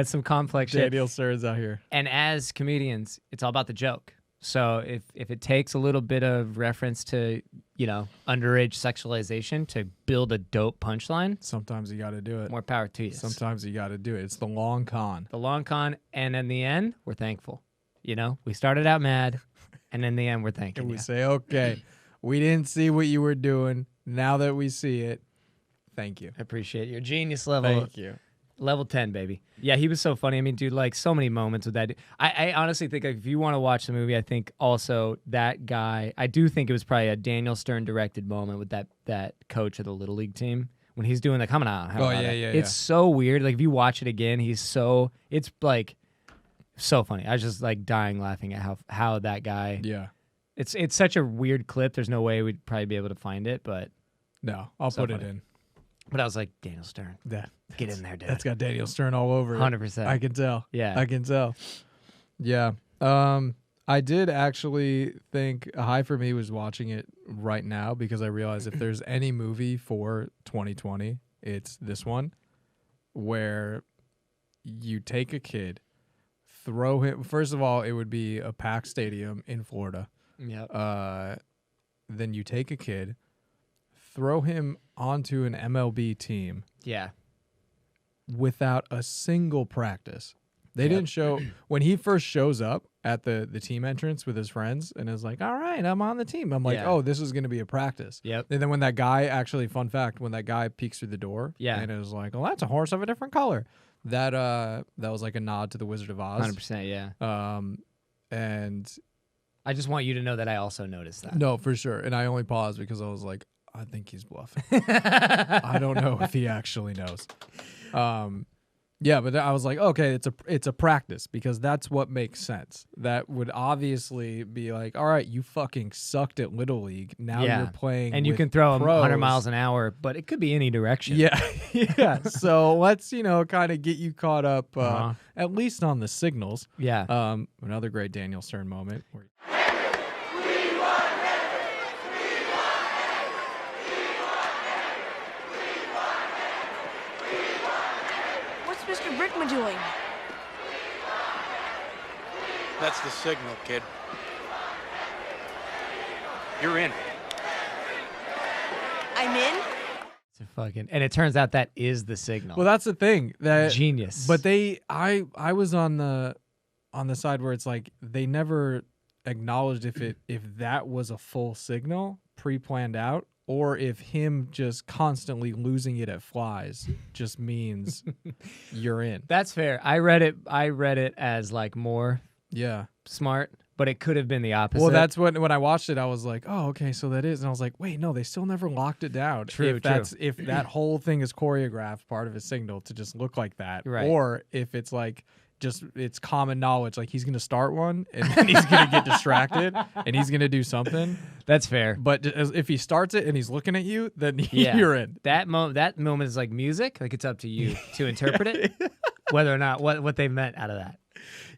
some complex shit. Daniel Stern's out here. And as comedians, it's all about the joke. So if it takes a little bit of reference to, underage sexualization to build a dope punchline, Sometimes you got to do it. more power to you. Sometimes you got to do it. It's the long con. The long con, and in the end, we're thankful. We started out mad, and in the end, we're thanking And we you. say, okay, we didn't see what you were doing. Now that we see it, thank you. I appreciate your genius level. Thank you. Level 10, baby. Yeah, he was so funny. I mean, dude, like so many moments with that. I honestly think like, if you want to watch the movie, I think also that guy, I do think it was probably a Daniel Stern directed moment with that coach of the Little League team when he's doing the coming out. Oh, yeah. It's so weird. Like if you watch it again, it's like so funny. I was just like dying laughing at how that guy. Yeah. It's such a weird clip. There's no way we'd probably be able to find it, but No, I'll So put funny. it in. But I was like, Daniel Stern, get in there, dude. That's got Daniel Stern all over it. 100%. I can tell. Yeah. I can tell. Yeah. I did actually think a high for me was watching it right now because I realized if there's any movie for 2020, it's this one where you take a kid, throw him. First of all, it would be a packed stadium in Florida. Yep. Then you take a kid, throw him onto an MLB team. Yeah. Without a single practice. They didn't show when he first shows up at the team entrance with his friends and is like, all right, I'm on the team. I'm like, oh, this is going to be a practice. Yep. And then when that guy actually, fun fact, when that guy peeks through the door and it was like, oh, that's a horse of a different color. That was like a nod to the Wizard of Oz. 100%, yeah. And I just want you to know that I also noticed that. no, for sure. And I only paused because I was like, I think he's bluffing. I don't know if he actually knows. Yeah, but I was like, okay, it's a practice because that's what makes sense. That would obviously be like, all right, you fucking sucked at Little League. Now you're playing and you with can throw him pros. 100 miles an hour, but it could be any direction. Yeah, yeah. So let's kind of get you caught up at least on the signals. Yeah. Another great Daniel Stern moment. What's Mr. Brickma doing? That's the signal, kid. You're in. I'm in? It's a fucking, and it turns out that is the signal. Well, that's the thing. That genius. But I was on the side where it's like they never acknowledged if that was a full signal pre-planned out, or if him just constantly losing it at flies just means you're in. That's fair. I read it as like more smart, but it could have been the opposite. Well, that's when I watched it, I was like, oh, okay, so that is. And I was like, wait, no, they still never locked it down. True. If that whole thing is choreographed, part of his signal to just look like that. Right. Or if it's like just it's common knowledge, like he's gonna start one and then he's gonna get distracted and he's gonna do something. That's fair. But if he starts it and he's looking at you, then you're in. That moment is like music. Like it's up to you to interpret it, whether or not what they meant out of that.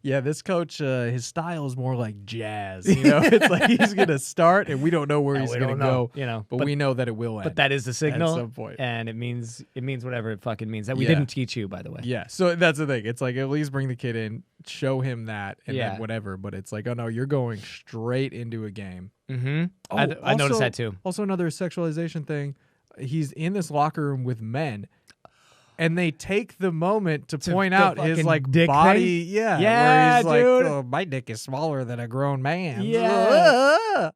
Yeah, this coach, his style is more like jazz. It's like he's gonna start, and we don't know where he's gonna go. But we know that it will end. But that is the signal at some point, and it means whatever it fucking means. That we didn't teach you, by the way. Yeah, so that's the thing. It's like at least bring the kid in, show him that, and then whatever. But it's like, oh no, you're going straight into a game. Mm-hmm. Oh, I noticed that too. Also, another sexualization thing. He's in this locker room with men. And they take the moment to point out his like dick body, thing? where he's like, dude. oh, my dick is smaller than a grown man. Yeah.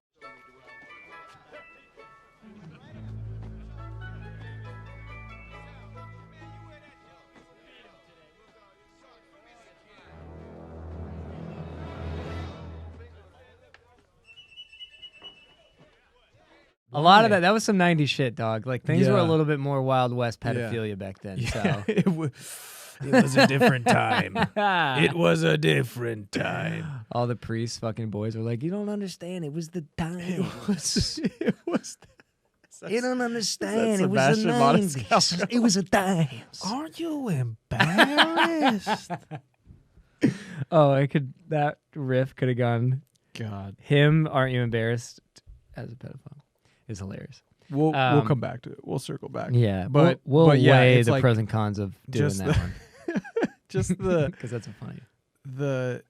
A lot of that was some 90s shit, dog. Like, things were a little bit more Wild West pedophilia back then. Yeah. So. It was a different time. It was a different time. All the priests fucking boys were like, you don't understand. It was the time. It was. You don't understand. It was Sebastian the 90s. It was a time. Are you embarrassed? That riff could have gone. God. Him, aren't you embarrassed, as a pedophile, is hilarious. We'll come back to it. We'll circle back. Yeah, but we'll weigh it's the like pros and cons of doing just that the- one. just the Because that's funny. the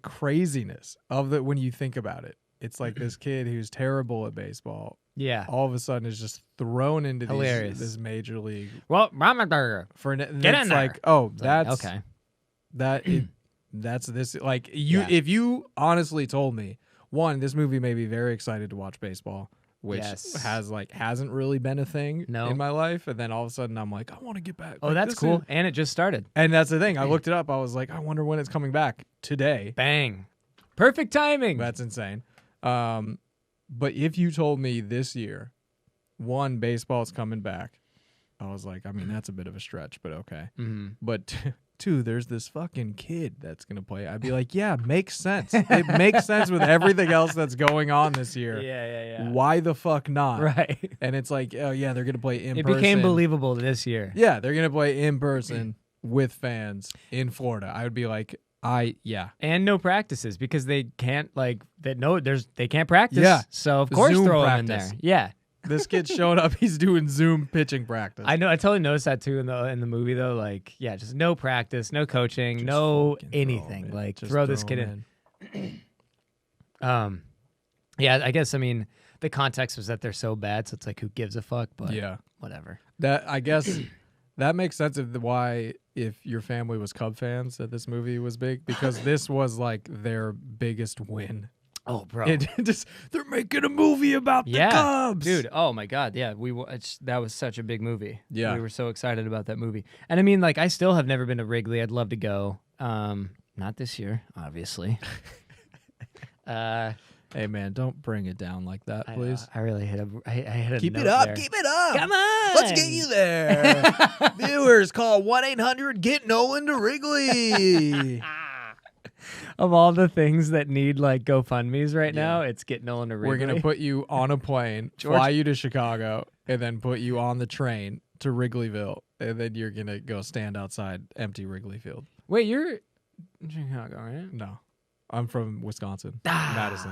craziness of the when you think about it. It's like this kid who's terrible at baseball. Yeah. All of a sudden is just thrown into Hilarious. this major league. Well, Ramaburger. For Get in it's there. like, oh, It's that's like, okay. that's this. Like if you honestly told me, one, this movie made me very excited to watch baseball, which hasn't really been a thing in my life, and then all of a sudden I'm like, I want to get back. Oh, Like, that's this cool. is- And it just started. And that's the thing. I looked it up. I was like, I wonder when it's coming back. Today. Bang. Perfect timing. That's insane. But if you told me this year, one, baseball's coming back, I was like, I mean, that's a bit of a stretch, but okay. Mm-hmm. But two, there's this fucking kid that's going to play. I'd be like, yeah, makes sense. It makes sense with everything else that's going on this year. Yeah. Why the fuck not? Right. And it's like, oh, yeah, they're going to play in It person. became believable this year. Yeah, they're going to play in person with fans in Florida. I would be like, And no practices because they can't they can't practice. Yeah. So of course Zoom throw practice. them in there. Yeah. This kid showing up, he's doing Zoom pitching practice. I know. I totally noticed that too in the movie though. Like, yeah, just no practice, no coaching, no anything. Like, throw this kid in. Yeah, I guess. I mean, the context was that they're so bad, so it's like, who gives a fuck? But yeah, whatever. That I guess that makes sense of why, if your family was Cub fans, that this movie was big, because this was like their biggest win. Oh, bro! They're making a movie about the Cubs, dude. Oh my god, yeah. That was such a big movie. Yeah, we were so excited about that movie. And I mean, like, I still have never been to Wrigley. I'd love to go. Not this year, obviously. Hey man, don't bring it down like that, please. I really hit a keep note it up. there. Keep it up. Come on, let's get you there. Viewers, call 1-800 Nolan to Wrigley. Of all the things that need like GoFundMes right now, it's get Nolan to Wrigley. We're gonna put you on a plane, fly you to Chicago, and then put you on the train to Wrigleyville, and then you're gonna go stand outside empty Wrigley Field. Wait, you're in Chicago, right? No. I'm from Wisconsin, Madison.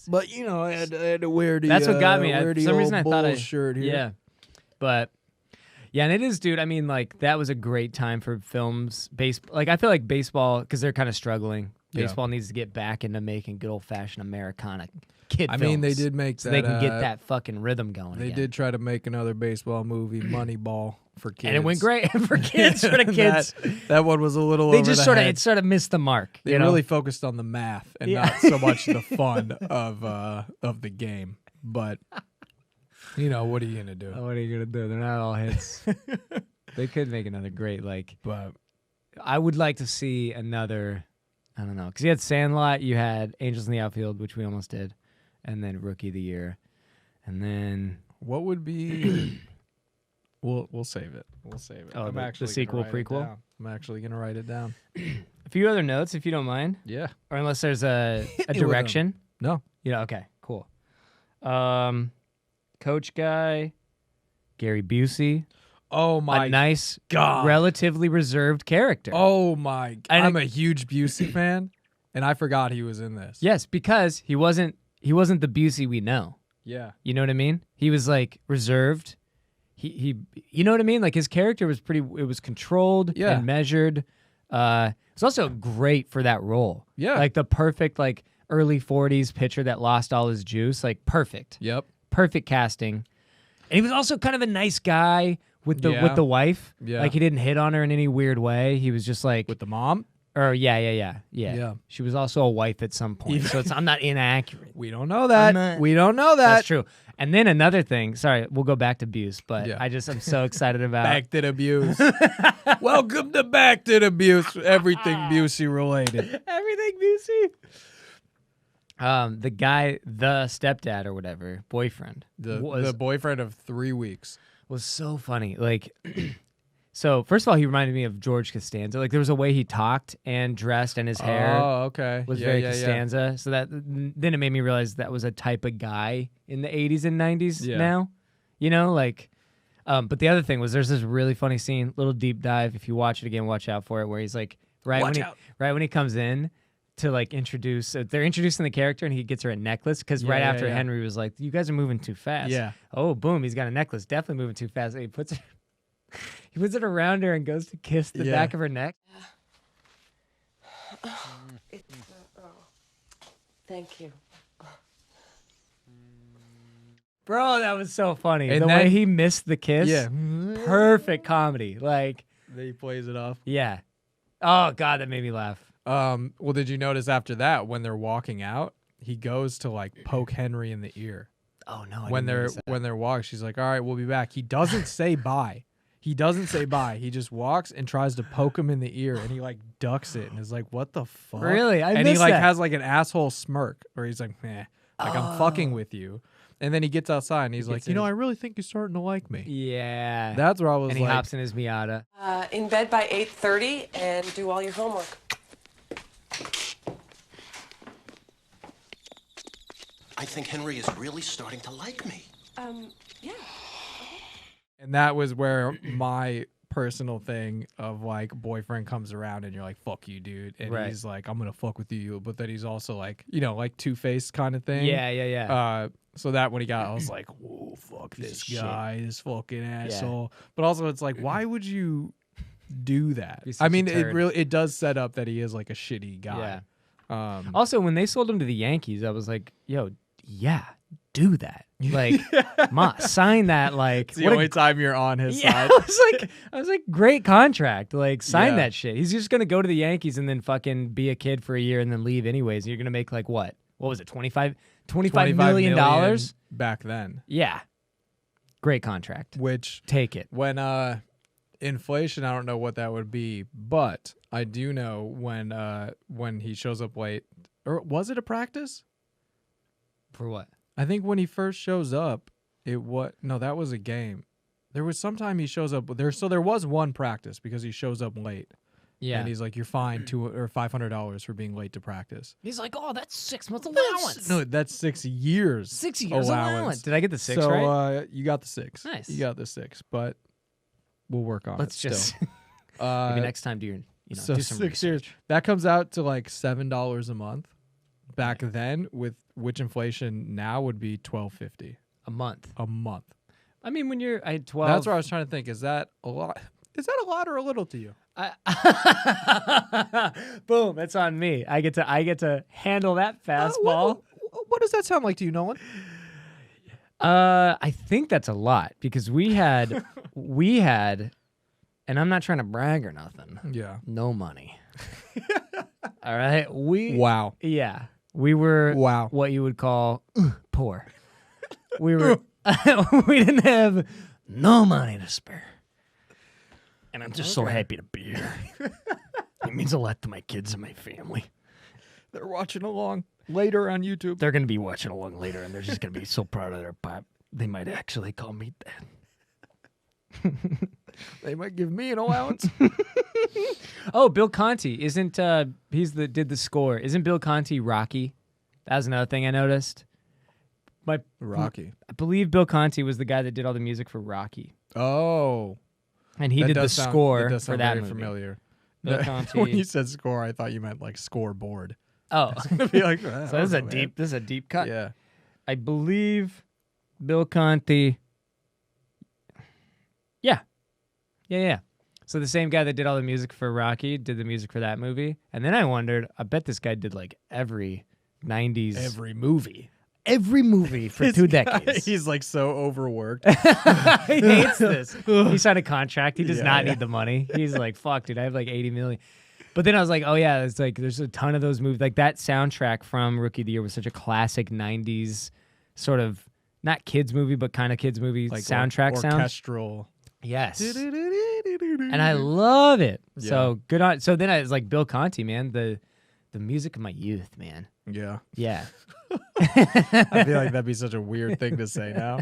But you know, I had to wear the. That's what got me. For some reason I thought I shirt here. Yeah, but yeah, and it is, dude. I mean, like, that was a great time for films. Like, I feel like baseball, because they're kind of struggling. Baseball needs to get back into making good old fashioned Americana kid films. I mean, they did make so that, they can get that fucking rhythm going. They did try to make another baseball movie, Moneyball, for kids, and it went great for kids. For the kids, that one was a little. They over just the sort head. of it missed the mark. They really focused on the math and not so much the fun of the game. But you know, what are you gonna do? What are you gonna do? They're not all hits. They could make another great, like. But I would like to see another. I don't know, because you had Sandlot, you had Angels in the Outfield, which we almost did, and then Rookie of the Year, and then what would be? We'll save it. We'll save it. Oh, I'm the sequel, prequel. I'm actually gonna write it down. A few other notes, if you don't mind. Yeah. Or unless there's a direction. No. Yeah. Okay. Cool. Coach guy, Gary Busey. Oh my a nice, God, relatively reserved character. Oh my! I'm a huge Busey fan, and I forgot he was in this. Yes, because he wasn't the Busey we know. Yeah, you know what I mean. He was like reserved. He you know what I mean. Like, his character was pretty. It was controlled and measured. It's also great for that role. Yeah, like the perfect like early 40s pitcher that lost all his juice. Like, perfect. Yep, perfect casting. And he was also kind of a nice guy. With the wife, like, he didn't hit on her in any weird way. He was just like with the mom. Or yeah. She was also a wife at some point, so I'm not inaccurate. We don't know that. We don't know that. That's true. And then another thing. Sorry, we'll go back to Buse, but I'm so excited about Back to the Buse. Welcome to Back to the Buse. Everything Busey related. Everything Busey. The guy, the stepdad or whatever, boyfriend, the boyfriend of 3 weeks. Was so funny. Like, so first of all, he reminded me of George Costanza. Like, there was a way he talked and dressed, and his hair was very Costanza. So then it made me realize that was a type of guy in the 80s and 90s now. You know, like, but the other thing was, there's this really funny scene, little deep dive. If you watch it again, watch out for it, where he's like, right when he comes in to like introduce, they're introducing the character, and he gets her a necklace, because right after Henry was like, you guys are moving too fast. Yeah. Oh, boom, he's got a necklace, definitely moving too fast. And he puts it around her and goes to kiss the back of her neck. Thank you. Bro, that was so funny. And the way he missed the kiss. Yeah. Perfect comedy. Like, then he plays it off. Yeah. Oh God, that made me laugh. Well, did you notice after that, when they're walking out, he goes to like poke Henry in the ear? Oh no! When they're walking, she's like, "All right, we'll be back." He doesn't say bye. He doesn't say bye. He just walks and tries to poke him in the ear, and he like ducks it and is like, "What the fuck?" Really? And he like has like an asshole smirk, where he's like, "Meh, like I'm fucking with you." And then he gets outside and he's like, "You know, I really think you're starting to like me." Yeah. That's where I was. And he hops in his Miata. In bed by 8:30 and do all your homework. I think Henry is really starting to like me. Yeah. And that was where my personal thing of like boyfriend comes around and you're like, fuck you, dude. And Right. he's like, I'm going to fuck with you. But then he's also like, you know, like two-faced kind of thing. Yeah. So that when he got, I was like, whoa, fuck this guy, this fucking asshole. But also it's like, why would you do that? Be such I a mean, turd. it does set up that he is like a shitty guy. Also, when they sold him to the Yankees, I was like, yo, yeah, do that. Like, ma, sign that. Like, It's the only time you're on his side. I was like, great contract. Like, sign Yeah. that shit. He's just gonna go to the Yankees and then fucking be a kid for a year and then leave anyways. You're gonna make like what? What was it? $25 million dollars back then. Yeah, great contract. Which take it. When inflation, I don't know what that would be, but I do know when he shows up late, or was it a practice? For what? I think when he first shows up, that was a game. There was sometime he shows up there, so there was one practice because he shows up late. Yeah. And he's like, you're fined $500 for being late to practice. He's like, oh, that's 6 months allowance. No, that's 6 years. 6 years allowance. Did I get the 6 so, right? You got the 6. Nice. You got the 6, but we'll work on Let's it. just still. maybe next time do So do some 6 years. research. That comes out to like $7 a month. Back then, with which inflation now would be $12.50 a month. A month. I mean, when you're I had 12. That's what I was trying to think. Is that a lot? Is that a lot or a little to you? Boom! That's on me. I get to handle that fastball. What does that sound like to you, Nolan? I think that's a lot because we had, and I'm not trying to brag or nothing. Yeah. No money. All right. Wow. Yeah. We were what you would call poor. We were we didn't have no money to spare. And I'm just so happy to be here. It means a lot to my kids and my family. They're watching along later on YouTube. They're going to be watching along later, and they're just going to be so proud of their pop. They might actually call me dad. They might give me an allowance. Oh, Bill Conti isn't did the score. Isn't Bill Conti Rocky? That was another thing I noticed. Rocky. I believe Bill Conti was the guy that did all the music for Rocky. Oh. And he did the score for that very movie. familiar. Bill Conti. When you said score, I thought you meant like scoreboard. Oh. I was gonna be like, So this is a deep cut. Yeah. I believe Bill Conti. Yeah. So the same guy that did all the music for Rocky did the music for that movie. And then I wondered, I bet this guy did like every 90s. Every movie. Every movie for This 2 guy, decades. He's like so overworked. He hates this. He signed a contract. He does not need the money. He's like, fuck, dude, I have like 80 million. But then I was like, oh yeah, it's like there's a ton of those movies. Like that soundtrack from Rookie of the Year was such a classic 90s sort of, not kids movie, but kind of kids movie Like soundtrack sound. Orchestral. Yes. And I love it. So good on. So then I was like, Bill Conti, man, the music of my youth, man. Yeah. Yeah. I feel like that'd be such a weird thing to say now.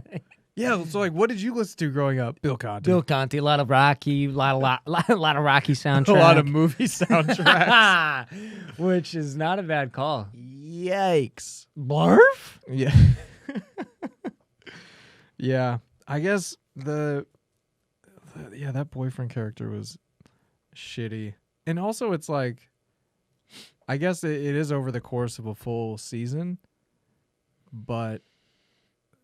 Yeah. So like, what did you listen to growing up? Bill Conti. Bill Conti, a lot of Rocky, a lot of Rocky soundtrack. A lot of movie soundtracks. Which is not a bad call. Yikes. Blarf? Yeah. Yeah. I guess that boyfriend character was shitty. And also it's like, I guess it is over the course of a full season, but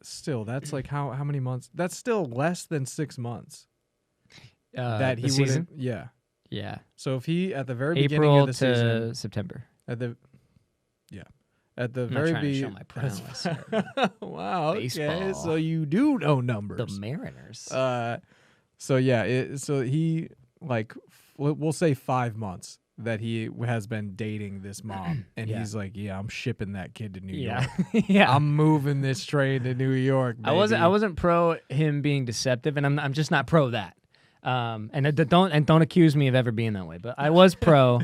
still, that's like how many months? That's still less than 6 months. That he season? wouldn't. Yeah. Yeah. So if he at the very beginning April of the to season, September. at the I'm very not trying to show my prowess here. Wow. Okay. Baseball. So you do know numbers. The Mariners. So yeah. So he like we'll say 5 months that he has been dating this mom, and he's like, yeah, I'm shipping that kid to New York. Yeah. I'm moving this train to New York. Baby. I wasn't pro him being deceptive, and I'm just not pro that. And don't accuse me of ever being that way. But I was pro.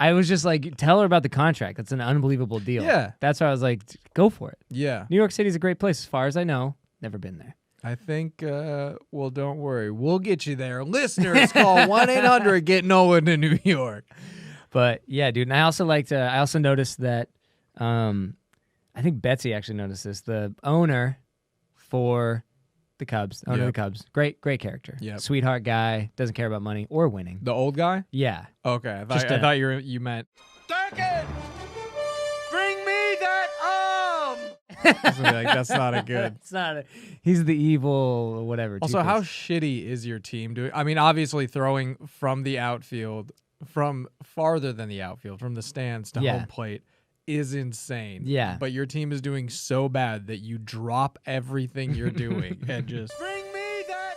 I was just like, tell her about the contract. That's an unbelievable deal. Yeah. That's why I was like, go for it. Yeah. New York City's a great place, as far as I know. Never been there. I think, well, don't worry. We'll get you there. Listeners, call 1-800-GET-NOLAN to New York. But yeah, dude. And I also noticed that, I think Betsy actually noticed this. The owner for The Cubs. Owner of the Cubs. Great character. Yep. Sweetheart guy. Doesn't care about money or winning. The old guy? Yeah. Okay. I thought you meant. Duncan! Bring me that arm! That's not a good. It's not. He's the evil whatever. Also, how Two-Face. shitty is your team doing? I mean, obviously throwing from the outfield, from farther than the outfield, from the stands to home plate is insane. Yeah. But your team is doing so bad that you drop everything you're doing and just Bring me that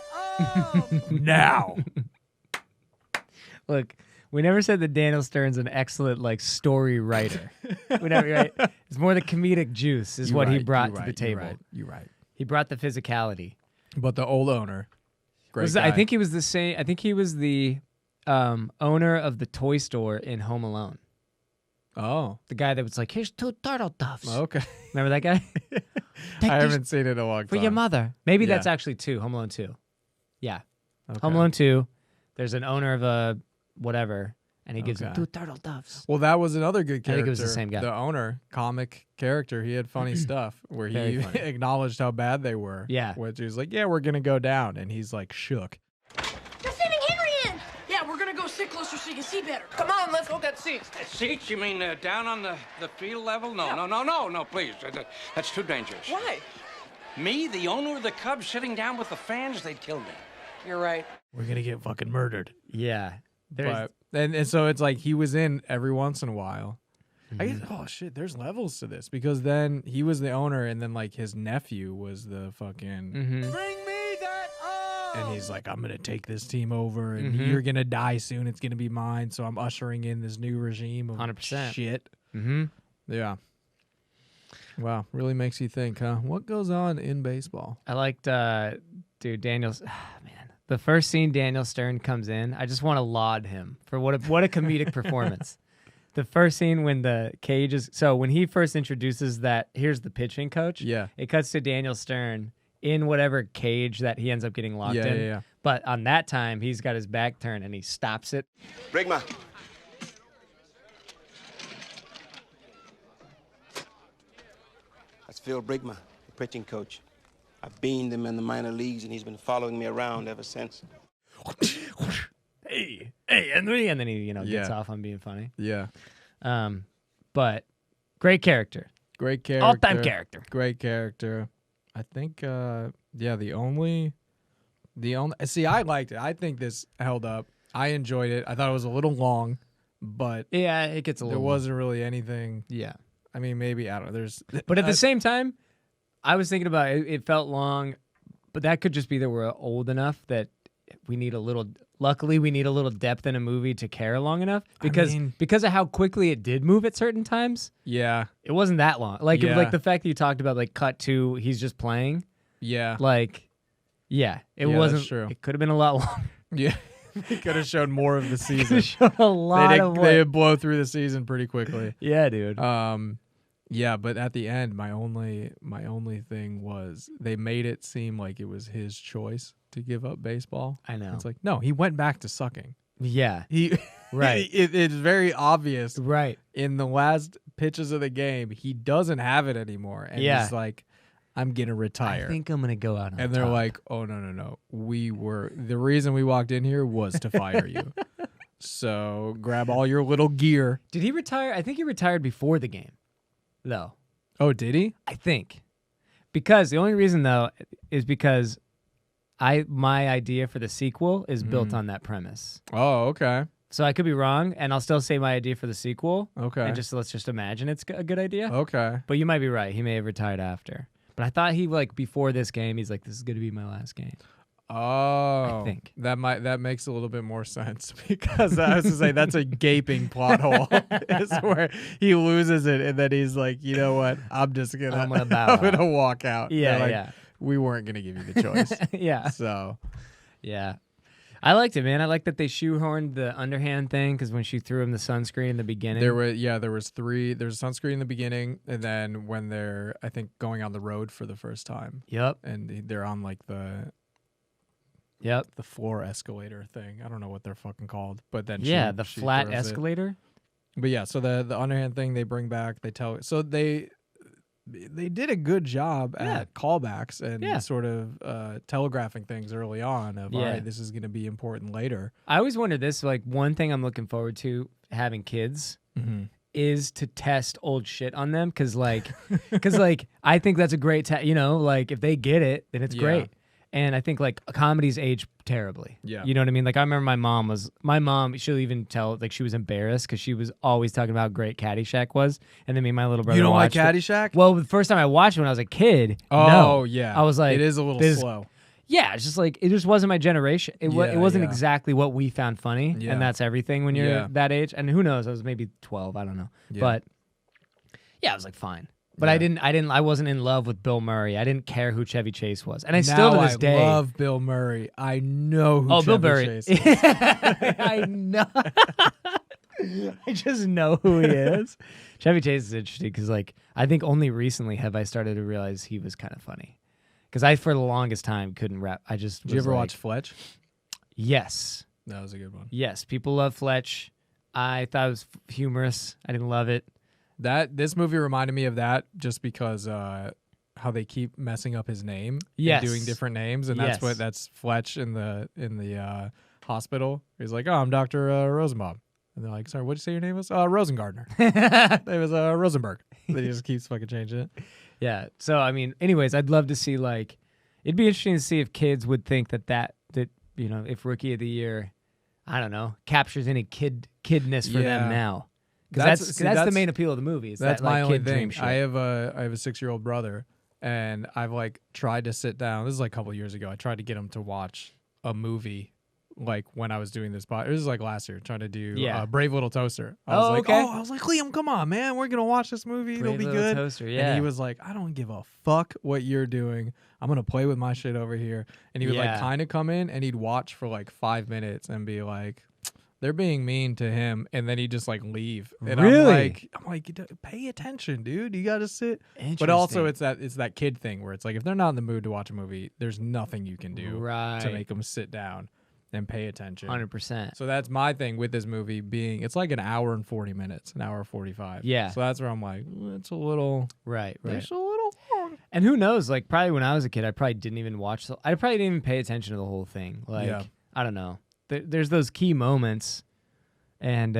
arm! now. Look, we never said that Daniel Stern's an excellent story writer. We never, right? It's more the comedic juice is what he brought to the table. You're right. He brought the physicality. But the old owner, great guy. I think he was the same. I think he was the owner of the toy store in Home Alone. Oh. The guy that was like, here's 2 turtle doves. Okay. Remember that guy? I haven't seen it in a long time. For your mother. Maybe that's actually 2. Home Alone 2. Yeah. Okay. Home Alone 2. There's an owner of a whatever, and he gives him 2 turtle doves. Well, that was another good character. I think it was the same guy. The owner, comic character, he had funny stuff where Very he funny. acknowledged how bad they were. Yeah. Which he was like, yeah, we're going to go down. And he's like shook. They're sending Henry in! Yeah, we're gonna go sit closer so you can see better. Come on, let's go get seats. Seats? You mean down on the field level? No, please. That's too dangerous. Why? Me, the owner of the Cubs, sitting down with the fans, they'd kill me. You're right. We're going to get fucking murdered. Yeah. And so it's like he was in every once in a while. I Mm-hmm. guess, oh shit, there's levels to this because then he was the owner and then like his nephew was the fucking. Mm-hmm. Bring me that arm! And he's like, I'm going to take this team over and Mhm. you're going to die soon. It's going to be mine. So I'm ushering in this new regime of 100%. shit. Mm-hmm. Yeah. Wow. Really makes you think, huh? What goes on in baseball? I liked, Daniel's. Man, the first scene Daniel Stern comes in, I just want to laud him for what a comedic performance. The first scene when the cage is when he first introduces that here's the pitching coach. Yeah. It cuts to Daniel Stern in whatever cage that he ends up getting locked in. Yeah. But on that time, he's got his back turned and he stops it. Brigma. That's Phil Brigma, the pitching coach. I've beamed him in the minor leagues, and he's been following me around ever since. Hey, Henry, and then he gets Yeah. off on being funny. Yeah. But great character. Great character. All-time character. Great character. I think, the only. See, I liked it. I think this held up. I enjoyed it. I thought it was a little long, but Yeah, it gets a there little. wasn't really anything. Yeah. I mean, maybe, I don't know. There's. But at the same time, I was thinking about it. It felt long, but that could just be that we're old enough that we need a little. Luckily, we need a little depth in a movie to care long enough because of how quickly it did move at certain times. Yeah. It wasn't that long. Like Yeah. the fact that you talked about cut to he's just playing. Yeah. It Yeah, wasn't. that's true. It could have been a lot longer. Yeah. They could have shown more of the season. Could have shown a lot of They did blow through the season pretty quickly. Yeah, dude. Yeah, but at the end, my only thing was they made it seem like it was his choice to give up baseball. I know. It's like, no, he went back to sucking. Yeah. He Right. It's very obvious. Right. In the last pitches of the game, he doesn't have it anymore, and Yeah. he's like, I'm gonna retire. I think I'm gonna go out on And they're top. like, oh, no. The reason we walked in here was to fire you. So grab all your little gear. Did he retire? I think he retired before the game, though. Oh, did he? I think. Because the only reason, though, is because my idea for the sequel is built on that premise. Oh, okay. So I could be wrong, and I'll still say my idea for the sequel. Okay. And let's just imagine it's a good idea. Okay. But you might be right. He may have retired after. But I thought he, before this game, he's like, this is going to be my last game. Oh, I think. that makes a little bit more sense because I was to say that's a gaping plot hole. It's where he loses it and then he's like, you know what? I'm gonna bow out. walk out. Yeah, They're like, yeah. We weren't gonna give you the choice. Yeah. So, yeah. I liked it, man. I liked that they shoehorned the underhand thing because when she threw him the sunscreen in the beginning. there was three. There's sunscreen in the beginning, and then when they're, I think, going on the road for the first time. Yep. And they're on like the floor escalator thing. I don't know what they're fucking called, but then the she flat throws it. escalator. But yeah, so the underhand thing they bring back, they tell, so they they did a good job at callbacks and sort of telegraphing things early on of, all right, this is going to be important later. I always wonder this, like, one thing I'm looking forward to having kids is to test old shit on them. Cause like, I think that's a great, like if they get it, then it's great. And I think like comedies age terribly. Yeah. You know what I mean? Like I remember my mom, she'll even tell, like she was embarrassed because she was always talking about how great Caddyshack was. And then me and my little brother You don't like watched Caddyshack? it. Well, the first time I watched it when I was a kid, yeah. I was like, it is a little slow. Yeah, it's just like, it just wasn't my generation. It wasn't exactly what we found funny. Yeah. And that's everything when you're that age. And who knows? I was maybe 12. I don't know. Yeah. But yeah, I was like, fine. But I wasn't in love with Bill Murray. I didn't care who Chevy Chase was. And I still to this day love Bill Murray. I know who Chevy Chase is. I know. I just know who he is. Chevy Chase is interesting because like I think only recently have I started to realize he was kind of funny. Because I for the longest time couldn't rap. Did you ever watch Fletch? Yes. That was a good one. Yes, people love Fletch. I thought it was humorous. I didn't love it. This movie reminded me of that just because how they keep messing up his name and doing different names, and that's Fletch in the hospital. He's like, oh, I'm Dr. Rosenbaum. And they're like, sorry, what'd you say your name was? Rosengardner. It was Rosenberg. They just keeps fucking changing it. Yeah. So I mean, anyways, I'd love to see like it'd be interesting to see if kids would think that you know, if Rookie of the Year, I don't know, captures any kidness for them now. Because that's the main appeal of the movie. That's that, like, my only kid dream thing. shit. I have a 6-year-old brother, and I've like tried to sit down. This is like a couple of years ago. I tried to get him to watch a movie, like when I was doing this. This was like last year, trying to do Brave Little Toaster. I was like, Liam, come on, man, we're gonna watch this movie. It'll be good. Toaster, And he was like, I don't give a fuck what you're doing. I'm gonna play with my shit over here. And he would like kind of come in and he'd watch for like 5 minutes and be like, they're being mean to him, and then he just like leave. And really? I'm like, pay attention, dude. You gotta sit. But also, it's that kid thing where it's like if they're not in the mood to watch a movie, there's nothing you can do to make them sit down and pay attention. 100%. So that's my thing with this movie being it's like an hour and 40 minutes, an hour 45. Yeah. So that's where I'm like, it's a little right. It's a little long. And who knows? Like probably when I was a kid, I probably didn't even watch. I probably didn't even pay attention to the whole thing. Like I don't know. There's those key moments, and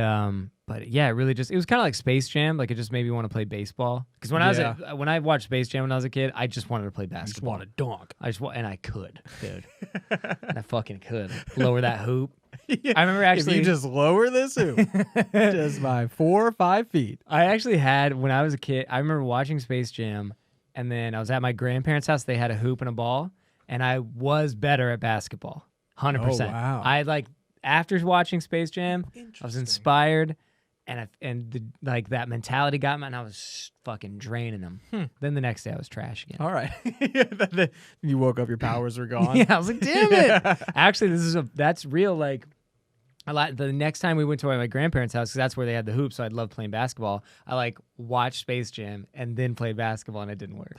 but yeah, it really it was kind of like Space Jam. Like it just made me want to play baseball. Because when I watched Space Jam when I was a kid, I just wanted to play basketball. You just want to dunk. And I could, dude. And I fucking could lower that hoop. I remember actually. If you just lower this hoop just by 4 or 5 feet. I actually had when I was a kid. I remember watching Space Jam, and then I was at my grandparents' house. They had a hoop and a ball, and I was better at basketball. 100%. Oh, wow. I like after watching Space Jam, I was inspired, and that mentality got me, and I was fucking draining them. Then the next day I was trash again. All right. You woke up, your powers were gone. Yeah, I was like, damn it. Actually, that's real. Like the next time we went to my grandparents' house, because that's where they had the hoop, so I loved playing basketball. I like watched Space Jam and then played basketball, and it didn't work.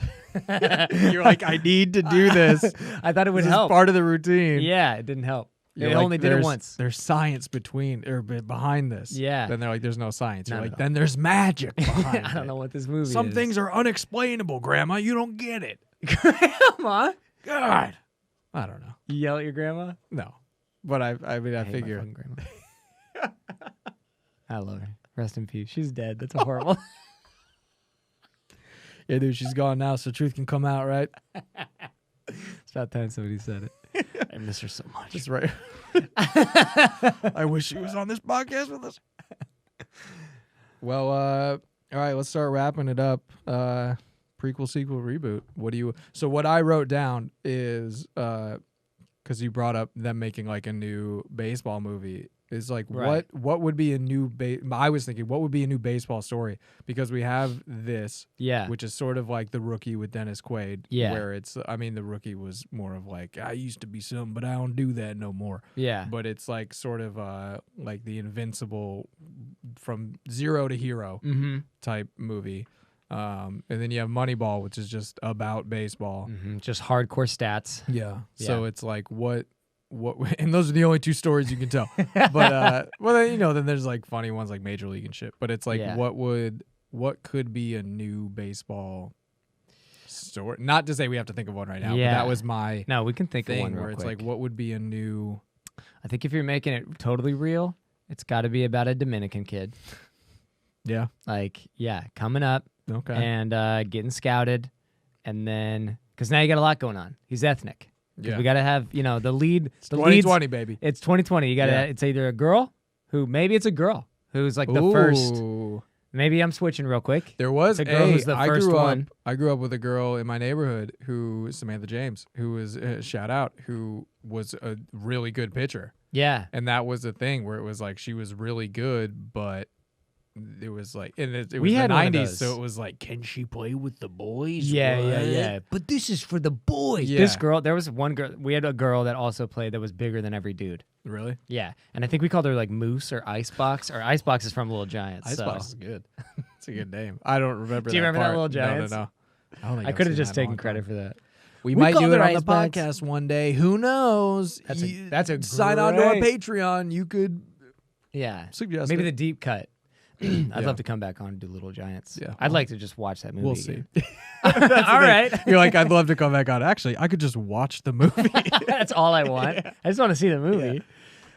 You're like, I need to do this. I thought it would help. This is part of the routine. Yeah, it didn't help. They only did it once. There's science behind this. Yeah. Then they're like, there's no science. You're like, then there's magic behind it. I don't know what this movie is. Some things are unexplainable, Grandma. You don't get it. Grandma? God. I don't know. You yell at your grandma? No. But I figure. My grandma. I love her. Rest in peace. She's dead. That's a horrible. Yeah, dude, she's gone now, so truth can come out, right? It's about time somebody said it. I miss her so much. That's right. I wish she was on this podcast with us. Well, all right, let's start wrapping it up. Prequel, sequel, reboot. So what I wrote down is because you brought up them making like a new baseball movie. Is like what would be a new I was thinking what would be a new baseball story, because we have this which is sort of like The Rookie with Dennis Quaid, where it's The Rookie was more of like, I used to be some but I don't do that no more, but it's like sort of like the Invincible from zero to hero type movie, and then you have Moneyball, which is just about baseball, just hardcore stats. So it's like what and those are the only two stories you can tell. But then there's like funny ones like Major League and shit. But it's like what could be a new baseball story. Not to say we have to think of one right now, Yeah. but that was my No, we can think of thing one real where it's quick. like, what would be a new? I think if you're making it totally real, it's got to be about a Dominican kid. Yeah. Like, yeah, coming up Okay. and getting scouted, and then because now you got a lot going on. He's ethnic. 'Cause Yeah. we got to have the lead. It's the 2020, leads, baby. It's 2020. You got to. Yeah. It's either a girl who maybe it's a girl who's like the first. Ooh. Maybe I'm switching real quick. There was a girl who's the I first grew one. Up, I grew up with a girl in my neighborhood who Samantha James, who was shout out, who was a really good pitcher. Yeah. And that was the thing where it was like she was really good, but it was like, and it We was the had one of 90s, those. so it was like, can she play with the boys? Yeah, What? yeah, yeah. But this is for the boys. Yeah. This girl, there was one girl. We had a girl that also played that was bigger than every dude. Really? Yeah, and I think we called her like Moose or Icebox. Or Icebox is from Little Giants. Icebox is good. It's a good name. I don't remember. Do you remember that part. Little Giants? No. I don't think I I've could have seen just that in a taken long credit time. for that. We might called do it her on the Icebox. podcast one day. Who knows? That's a sign on to our great- Patreon. You could Yeah, suggest maybe it. the deep cut. I'd Yeah. love to come back on and do Little Giants. Yeah, I'd well, like to just watch that movie. We'll see. again. All right. You're like, I'd love to come back on. Actually, I could just watch the movie. That's all I want. I just want to see the movie.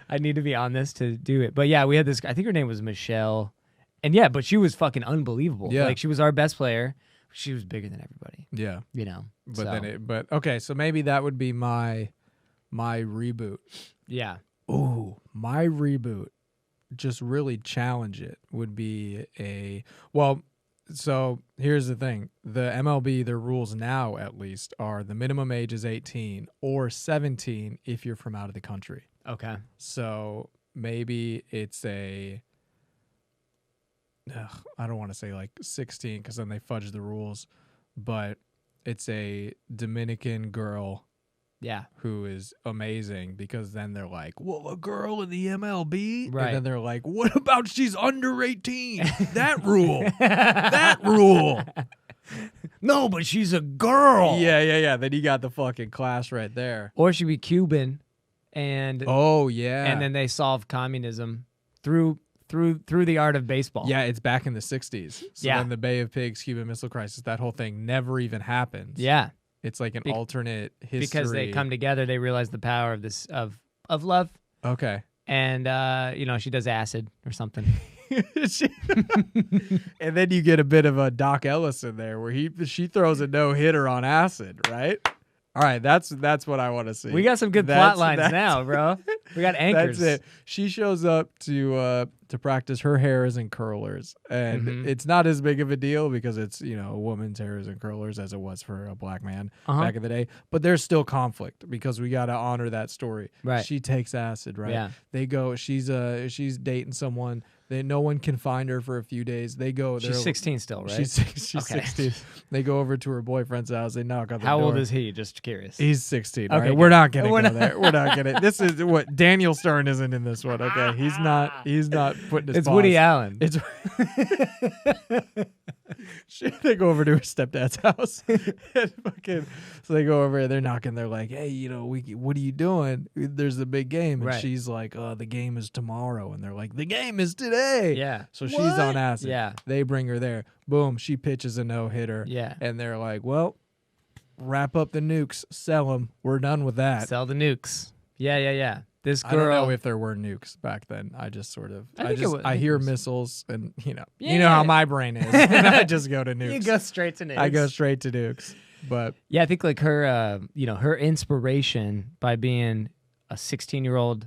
I need to be on this to do it. But yeah, we had this. I think her name was Michelle, and yeah, but she was fucking unbelievable. Yeah. Like she was our best player. She was bigger than everybody. Yeah. You know. But so, then but okay, so maybe that would be my reboot. yeah. Ooh, my reboot, just really challenge it, would be so here's the thing. The MLB, their rules now at least are the minimum age is 18 or 17 if you're from out of the country. Okay. So maybe it's I don't want to say like 16 because then they fudge the rules, but it's a Dominican girl Yeah. who is amazing because then they're like, well, a girl in the MLB? Right. And then they're like, what about she's under 18? That rule. That rule. No, but she's a girl. Yeah. Then you got the fucking class right there. Or she'd be Cuban, and Oh, yeah. and then they solve communism through the art of baseball. Yeah, it's back in the 60s. So Yeah. then the Bay of Pigs, Cuban Missile Crisis, that whole thing never even happens. Yeah. It's like an alternate history. Because they come together, they realize the power of this of love, Okay. and she does acid or something. And then you get a bit of a Doc Ellis in there where she throws a no-hitter on acid, right? All right, that's what I want to see. We got some good plot lines now, bro. We got anchors. That's it. She shows up to practice. Her hair is in curlers, and Mhm. it's not as big of a deal because it's a woman's hair is in curlers as it was for a black man back in the day. But there's still conflict because we got to honor that story. Right. She takes acid. Right. Yeah. They go. She's dating someone. No one can find her for a few days. They go. She's 16 still, right? She's Okay. 16. They go over to her boyfriend's house. They knock on the How door. old is he? Just curious. He's 16. Okay, Okay, good. we're not gonna We're go not- there. We're not gonna. This is what Daniel Stern isn't in this one. Okay, he's not putting his. It's Woody paws. Allen. It's. They go over to her stepdad's house. And so they go over. They're knocking. They're like, "Hey, what are you doing? There's a big game." And Right. she's like, "The game is tomorrow." And they're like, "The game is today." Yeah. So she's on acid. Yeah. They bring her there. Boom. She pitches a no-hitter. Yeah. And they're like, "Well, wrap up the nukes, sell them. We're done with that." Sell the nukes. Yeah. This I don't girl. know if there were nukes back then. I just sort of, I think it was- I I think hear it was- missiles, and you know Yeah. how my brain is, and I just go to nukes. You go straight to nukes. I go straight to nukes. But Yeah, I think like her, her inspiration by being a 16-year-old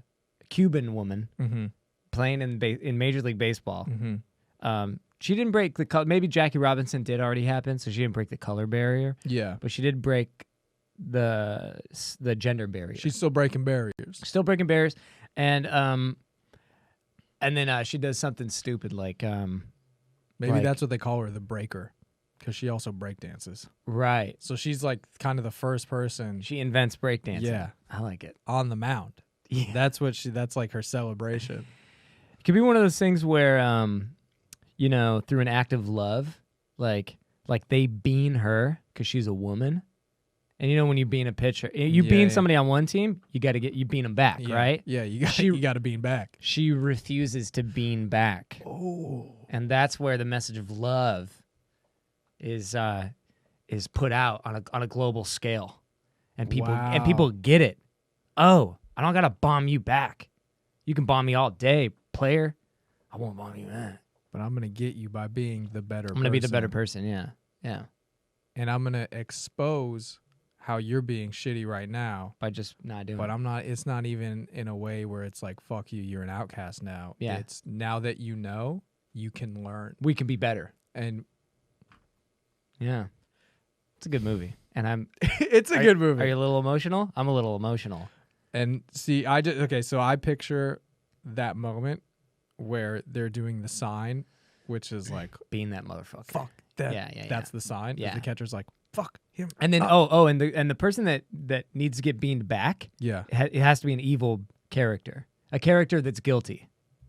Cuban woman playing in Major League Baseball. She didn't break the color. Maybe Jackie Robinson did already happen, so she didn't break the color barrier. yeah, But she did break the gender barrier. she's still breaking barriers. Still breaking barriers, and then she does something stupid like Maybe like- that's what they call her, the breaker, because she also breakdances. right. So she's like kind of the first person She invents breakdancing. Yeah. I like it. on the mound. Yeah. That's like her celebration. It could be one of those things where, through an act of love, like they bean her because she's a woman. And when you bean a pitcher, you Yeah, bean yeah. somebody on one team, you bean them back, Yeah. right? Yeah, you got to bean back. She refuses to bean back. Oh, And that's where the message of love is is put out on a global scale, and people get it. Oh, I don't gotta bomb you back. You can bomb me all day, player. I won't bomb you back. But I'm gonna get you by being the better. I'm gonna be the better person. Yeah, yeah. And I'm gonna expose how you're being shitty right now by just not doing. But I'm not. It's not even in a way where it's like fuck you. You're an outcast now. Yeah. It's now that you know, you can learn. We can be better. And yeah, it's a good movie. And I'm. It's a good movie. Are you a little emotional? I'm a little emotional. And see, so I picture that moment where they're doing the sign, which is like being that motherfucker. Fuck that. Yeah. That's the sign. Yeah. The catcher's like fuck him. And then and the person that needs to get beamed back. Yeah. It has to be an evil character, a character that's guilty.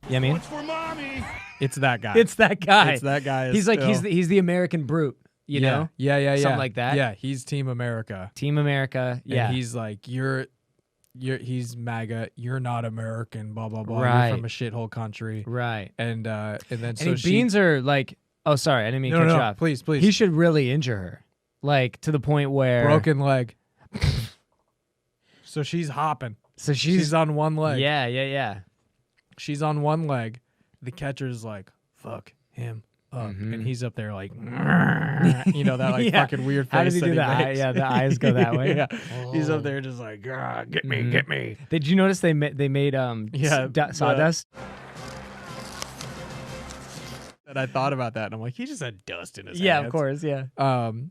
You know what I mean? What's for mommy? It's that guy. It's that guy. It's that guy. He's like he's the American brute. You know? Yeah. Something like that. Yeah. He's Team America. Team America. Yeah. And he's like he's MAGA. You're not American. Blah blah blah. Right. You're from a shithole country. Right. And then and so he beans her like. Oh, sorry, I didn't mean to cut you off. Please. He should really injure her, like to the point where broken leg. So she's hopping. So she's on one leg. Yeah. She's on one leg. The catcher's like, fuck him up. And he's up there like, you know, that like fucking weird face. How does he do that? Yeah, the eyes go that way. Yeah. Oh. He's up there just like, get me, get me. Did you notice they made sawdust? And I thought about that and I'm like, he just had dust in his hands. Yeah, of course, yeah.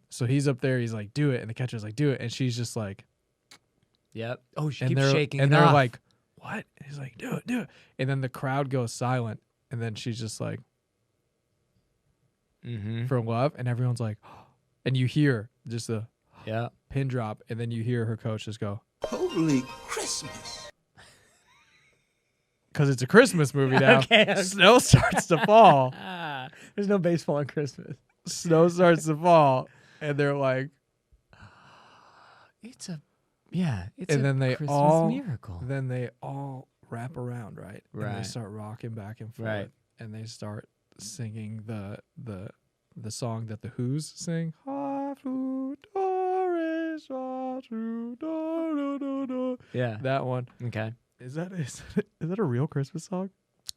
So he's up there, he's like, do it. And the catcher's like, do it. And she's just like, yep. Oh, she keeps shaking. And they're like, what? And he's like, do it. And then the crowd goes silent. And then she's just like, for love. And everyone's like, and you hear just a pin drop. And then you hear her coach just go, Holy Christmas. Because it's a Christmas movie now. Okay. Snow starts to fall. There's no baseball on Christmas. Snow starts to fall. And they're like, it's a Christmas miracle. Then they all wrap around, right? Right. And they start rocking back and forth. Right. And they start singing the song that the Who's sing. Yeah. That one. Okay. Is that a real Christmas song?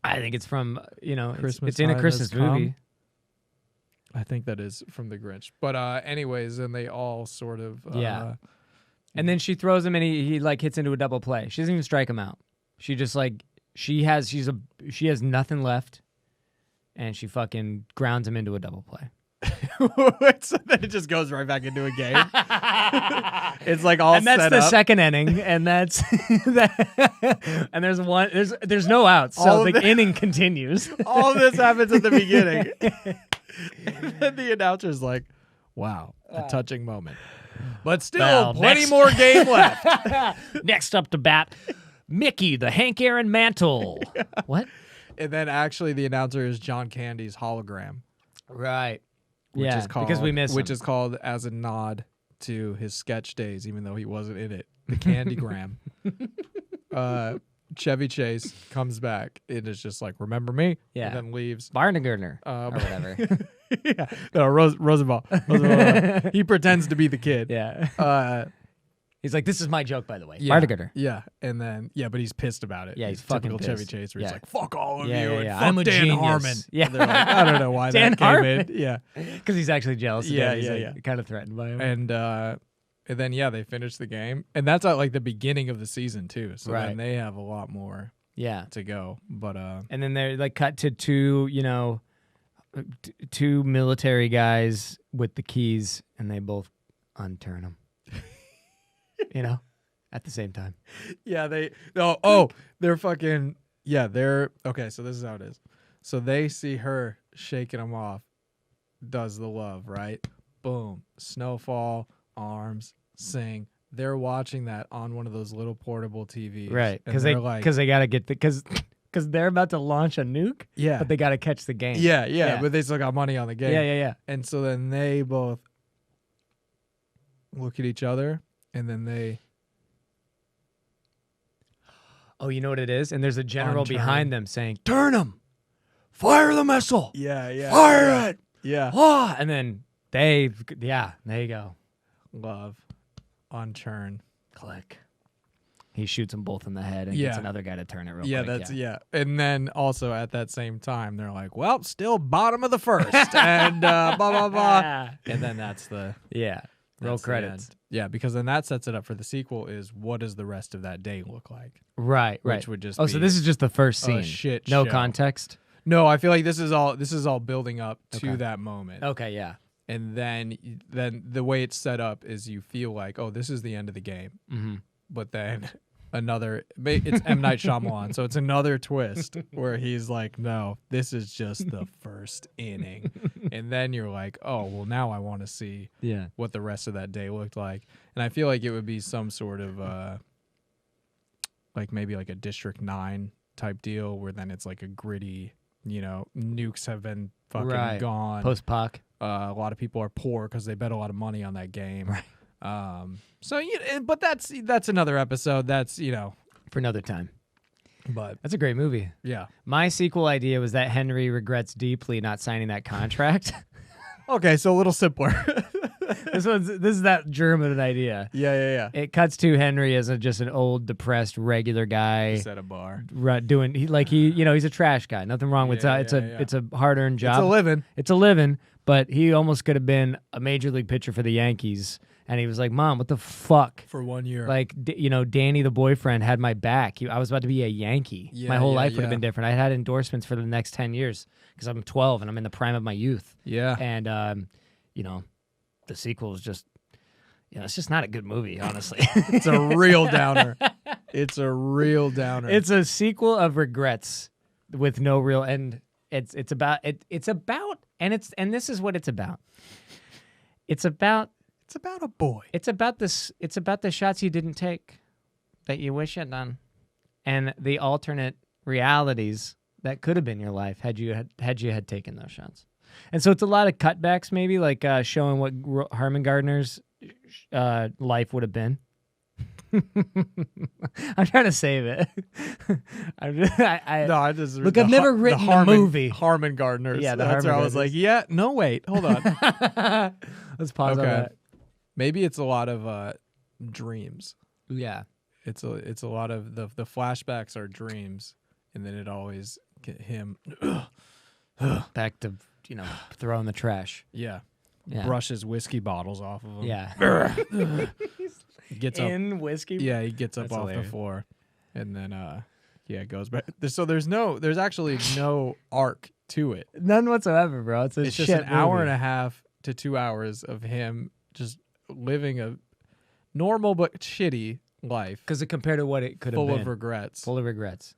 I think it's from, Christmas it's in a Time Christmas Has Come. movie. I think that is from The Grinch. But anyways, and they all sort of And then she throws him and he like hits into a double play. She doesn't even strike him out. She just like she has nothing left and she fucking grounds him into a double play. So then it just goes right back into a game. It's like all and that's set the up. second inning, and that's that. And there's no outs, so All the the- inning continues. All this happens at the beginning. And then the announcer's like, wow, a touching moment. But still, Well, plenty next- more game left. Next up to bat, Mickey, the Hank Aaron mantle. What? And then actually the announcer is John Candy's hologram. Right. Which Yeah, is called, because we miss Which him. is called as a nod to his sketch days, even though he wasn't in it. The Candygram. Chevy Chase comes back. It is just like, remember me? Yeah. And then leaves. Barnegardner or whatever. Yeah. No, Rosenbaum. He pretends to be the kid. Yeah. He's like, this is my joke, by the way. Yeah, Barnegardner. yeah, and then but he's pissed about it. Yeah, he's fucking typical Chevy pissed. Chase, where Yeah. he's like, "Fuck all of Yeah, you," yeah, and yeah. fuck I'm a Dan genius. Harmon. Yeah. And they're like, I don't know why Dan that came Harmon? in. Yeah, Because he's actually jealous. Yeah, He's yeah, kind of threatened by him. and then they finish the game, and that's at like the beginning of the season too. So Right. then they have a lot more Yeah. to go. But And then they're like cut to two military guys with the keys, and they both unturn them. At the same time. yeah, they're fucking they're okay. So this is how it is. So they see her shaking them off, does the love, right? Boom, snowfall, arms, sing. They're watching that on one of those little portable TVs, Right. And they're like, Because they got to get because they're about to launch a nuke. Yeah. But they got to catch the game. yeah, but they still got money on the game. Yeah. And so then they both look at each other, and then they Oh, you know what it is? And there's a general Unturn. behind them saying, "Turn them, fire the missile, yeah, fire it." yeah. Ah! And then There you go. Love on churn. Click. He shoots them both in the head and gets another guy to turn it real quick. And then also at that same time, they're like, well, still bottom of the first. And blah, blah, blah. And then that's the... Roll credits. Yeah, because then that sets it up for the sequel is what does the rest of that day look like? Right. Which would just so this is just the first scene. Shit no show. Context? No, I feel like this is all building up to that moment. Okay, yeah. And then the way it's set up is you feel like, oh, this is the end of the game. Mm-hmm. But then it's M. Night Shyamalan, so it's another twist where he's like, no, this is just the first inning. And then you're like, oh, well, now I want to see what the rest of that day looked like. And I feel like it would be some sort of like maybe like a District 9 type deal where then it's like a gritty, nukes have been fucking gone. Post-Pac. A lot of people are poor because they bet a lot of money on that game. Right. But that's another episode. That's for another time. But that's a great movie. Yeah. My sequel idea was that Henry regrets deeply not signing that contract. Okay, so a little simpler. This is that German idea. Yeah. It cuts to Henry as just an old, depressed, regular guy. Just at a bar. He's a trash guy. Nothing wrong with that. It's a hard-earned job. It's a living, but he almost could have been a major league pitcher for the Yankees. And he was like, Mom, what the fuck? For 1 year. Like, Danny, the boyfriend, had my back. I was about to be a Yankee. My whole life would have been different. I had endorsements for the next 10 years because I'm 12 and I'm in the prime of my youth. Yeah. And, the sequel is just, it's just not a good movie, honestly. It's a real downer. It's a real downer. It's a sequel of regrets with no real end. It's about, and this is what it's about. It's about a boy. It's about the shots you didn't take that you wish you'd done, and the alternate realities that could have been your life had you taken those shots. And so it's a lot of cutbacks, maybe like showing what Harmon Gardner's life would have been. I'm trying to save it. I've never written a movie. Harmon Gardner's. Yeah, that's where I was like, no, wait, hold on. Let's pause on that. Maybe it's a lot of dreams. Yeah, it's a lot of the flashbacks are dreams, and then it always get him back to throwing the trash. Yeah. Brushes whiskey bottles off of him. Yeah, gets in up, whiskey. Yeah, he gets up That's off hilarious. the floor, and then goes back. So there's actually no arc to it. None whatsoever, bro. It's just an hour and a half to 2 hours of him just living a normal but shitty life. Because compared to what it could have been. Full of regrets. Full of regrets.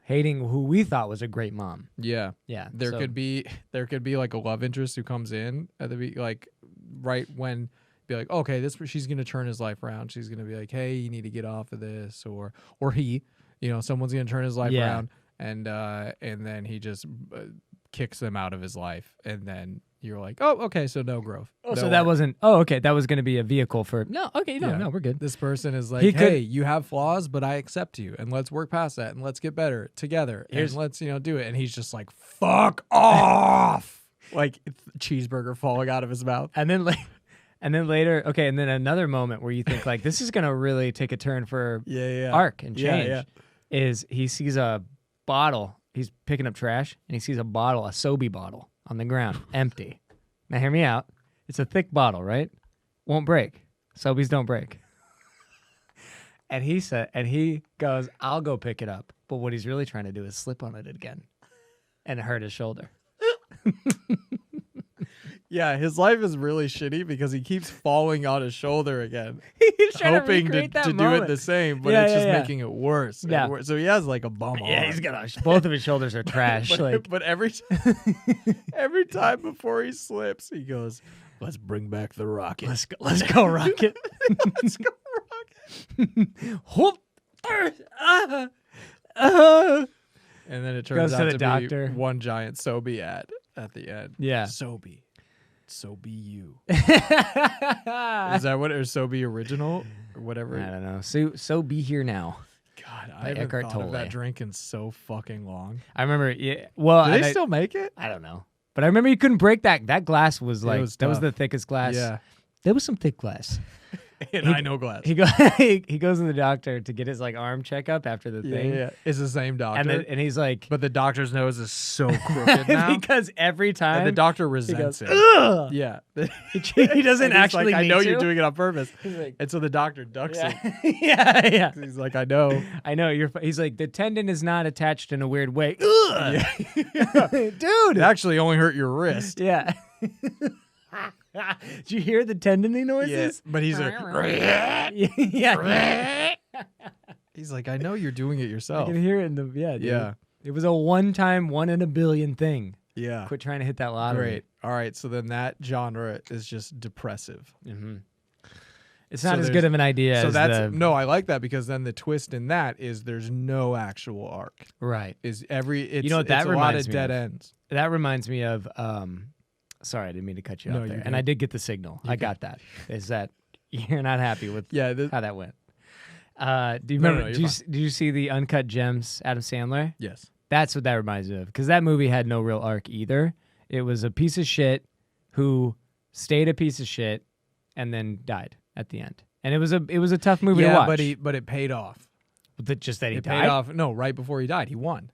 Hating who we thought was a great mom. Yeah. Yeah. There could be like a love interest who comes in at the right when be like, okay, she's gonna turn his life around. She's gonna be like, hey, you need to get off of this, or he, someone's gonna turn his life around, and then he just kicks them out of his life, and then you're like, oh, okay, so no growth. Oh, so that wasn't. Oh, okay, that was gonna be a vehicle for. No, okay, no, we're good. This person is like, hey, you have flaws, but I accept you, and let's work past that, and let's get better together, and let's do it. And he's just like, fuck off, like cheeseburger falling out of his mouth, and then later, okay, and then another moment where you think like this is gonna really take a turn for arc and change is he sees a bottle. He's picking up trash and he sees a bottle, a Sobe bottle on the ground, empty. Now hear me out. It's a thick bottle, right? Won't break. Sobeys don't break. And he goes, I'll go pick it up. But what he's really trying to do is slip on it again and hurt his shoulder. Yeah, his life is really shitty because he keeps falling on his shoulder again. He's trying hoping to recreate that do moment. it the same, but it's just making it worse. Yeah. So he has like a bum Yeah, arm. he's got both of his shoulders are trash. But every time before he slips, he goes, "Let's bring back the rocket. Let's go rocket. Let's go rocket." Whoop. And then it turns Goes to out the to doctor. be one giant Sobe ad at the end. Yeah. Sobe. So be you. Is that what, or So Be Original or whatever? I don't know. So be here now. God, I haven't thought of that drink in so fucking long. I remember. Yeah. Well, do they still make it? I don't know. But I remember you couldn't break that. That glass was like, was that was tough. the thickest glass. Yeah. There was some thick glass. And I know glass. He goes to the doctor to get his like arm checkup after the thing. Yeah. It's the same doctor. And he's like, but the doctor's nose is so crooked now. because every time And the doctor resents goes, it. "Ugh." Yeah. he doesn't And he's actually like, I mean know to. you're doing it on purpose. He's like, and so the doctor ducks yeah. it. yeah. He's like, I know. I know. He's like, the tendon is not attached in a weird way. Ugh. Yeah. Dude. It actually only hurt your wrist. Yeah. Did you hear the tendony noises? Yeah. But he's like, yeah. he's like, I know you're doing it I yourself. can hear it in the, dude. Yeah. It was a one-time, 1 in a billion thing. Yeah. Quit trying to hit that lottery. Great. All right. So then that genre is just depressive. Mm-hmm. It's not as good of an idea So as that's the... no, I like that because then the twist in that is there's no actual arc. Right. Is it's, you know what that it's a reminds lot of me dead of? ends. That reminds me of sorry, I didn't mean to cut you No, off you're there. good. And I did get the signal. I got that. Is that you're not happy with how that went. Do you remember did you see the Uncut Gems Adam Sandler? Yes. That's what that reminds me of because that movie had no real arc either. It was a piece of shit who stayed a piece of shit and then died at the end. And it was a tough movie to watch. but it paid off. Just that he It died? paid off. No, right before he died, he won.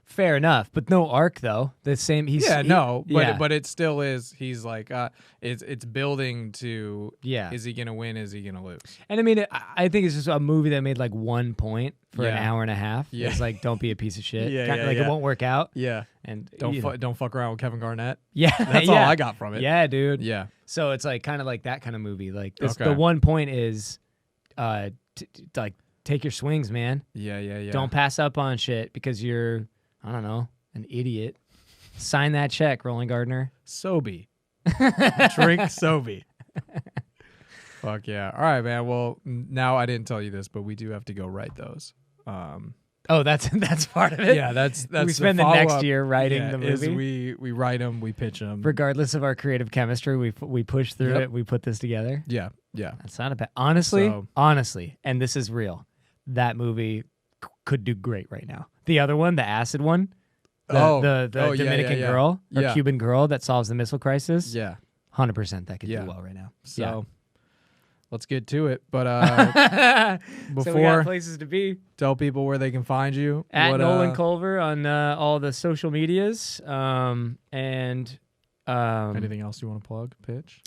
Fair enough, but no arc though. The same. But it still is. He's like, it's building to. Yeah. Is he gonna win? Is he gonna lose? And I mean, I think it's just a movie that made like 1 point for an Yeah. hour and a half. Yeah. It's like, don't be a piece of shit. Yeah, Kinda yeah, like yeah. it won't work out. Yeah. And Don't fuck around with Kevin Garnett. Yeah, That's all I got from it. Yeah, dude. Yeah. So it's like kind of like that kind of movie. Like this, Okay. the 1 point is, like take your swings, man. Yeah. Don't pass up on shit because you're, I don't know, an idiot. Sign that check, Roland Gardner. Sobe. Drink Sobe. Fuck yeah. All right, man. Well, now I didn't tell you this, but we do have to go write those. Oh, that's part of it. Yeah, that's we spend the next year writing the is movie. we write them, we pitch them. Regardless of our creative chemistry, we push through it. We put this together. Yeah. That's not a bad. Honestly, and this is real. That movie could do great right now. The other one, the acid one, the Dominican girl or Cuban girl that solves the missile crisis. Yeah, 100% that could do well right now. So let's get to it. But before so we got places to be, tell people where they can find you at Nolan Culver on all the social medias. And anything else you want to plug? Pitch.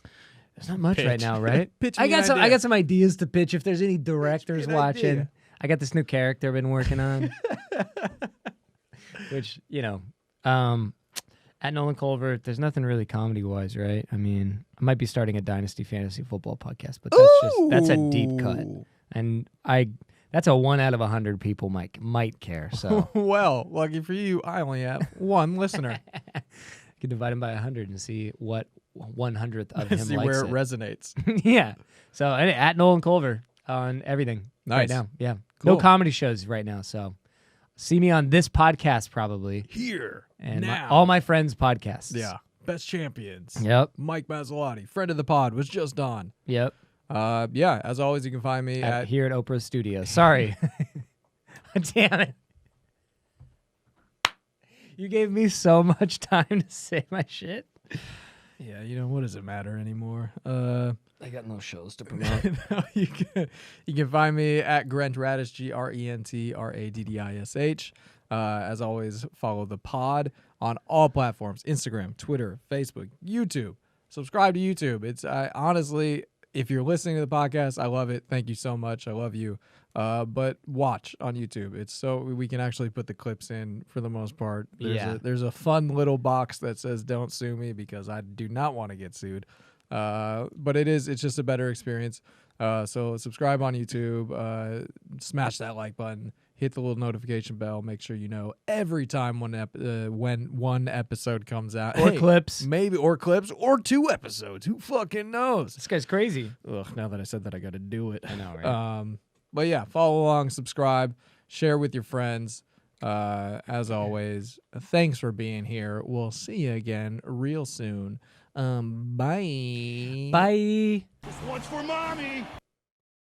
There's not much right now, right? Pitch I me an got idea. some ideas to pitch if there's any directors an watching. idea. I got this new character I've been working on, which at Nolan Culver, there's nothing really comedy wise, right? I mean, I might be starting a Dynasty Fantasy Football podcast, but that's a deep cut, and that's a 1 out of 100 people might care. So well, lucky for you, I only have one listener. You can divide him by 100 and see what 100th of him see likes where it it resonates. Yeah. So at Nolan Culver on everything right Nice. now. Yeah. Cool. No comedy shows right now. So see me on this podcast probably. Here And now. all my friends' podcasts. Yeah. Best Champions. Yep. Mike Mazzalotti, friend of the pod, was just on. Yep. Yeah, as always, you can find me at here at Oprah's studio. Sorry. Damn it. You gave me so much time to say my shit. Yeah, what does it matter anymore? I got no shows to promote. No, you can find me at Grant Radish, GrentRadddish. As always, follow the pod on all platforms: Instagram, Twitter, Facebook, YouTube. Subscribe to YouTube. It's honestly, if you're listening to the podcast, I love it. Thank you so much. I love you. But watch on YouTube. It's so we can actually put the clips in for the most part. There's a fun little box that says "Don't sue me" because I do not want to get sued. But it's just a better experience. So subscribe on YouTube. Smash that like button. Hit the little notification bell. Make sure you know every time when one episode comes out. Or clips. Maybe, or clips, or 2 episodes. Who fucking knows? This guy's crazy. Ugh, now that I said that, I got to do it. I know, right? But yeah, follow along, subscribe, share with your friends. As always, thanks for being here. We'll see you again real soon. Bye. Bye. This one's for mommy.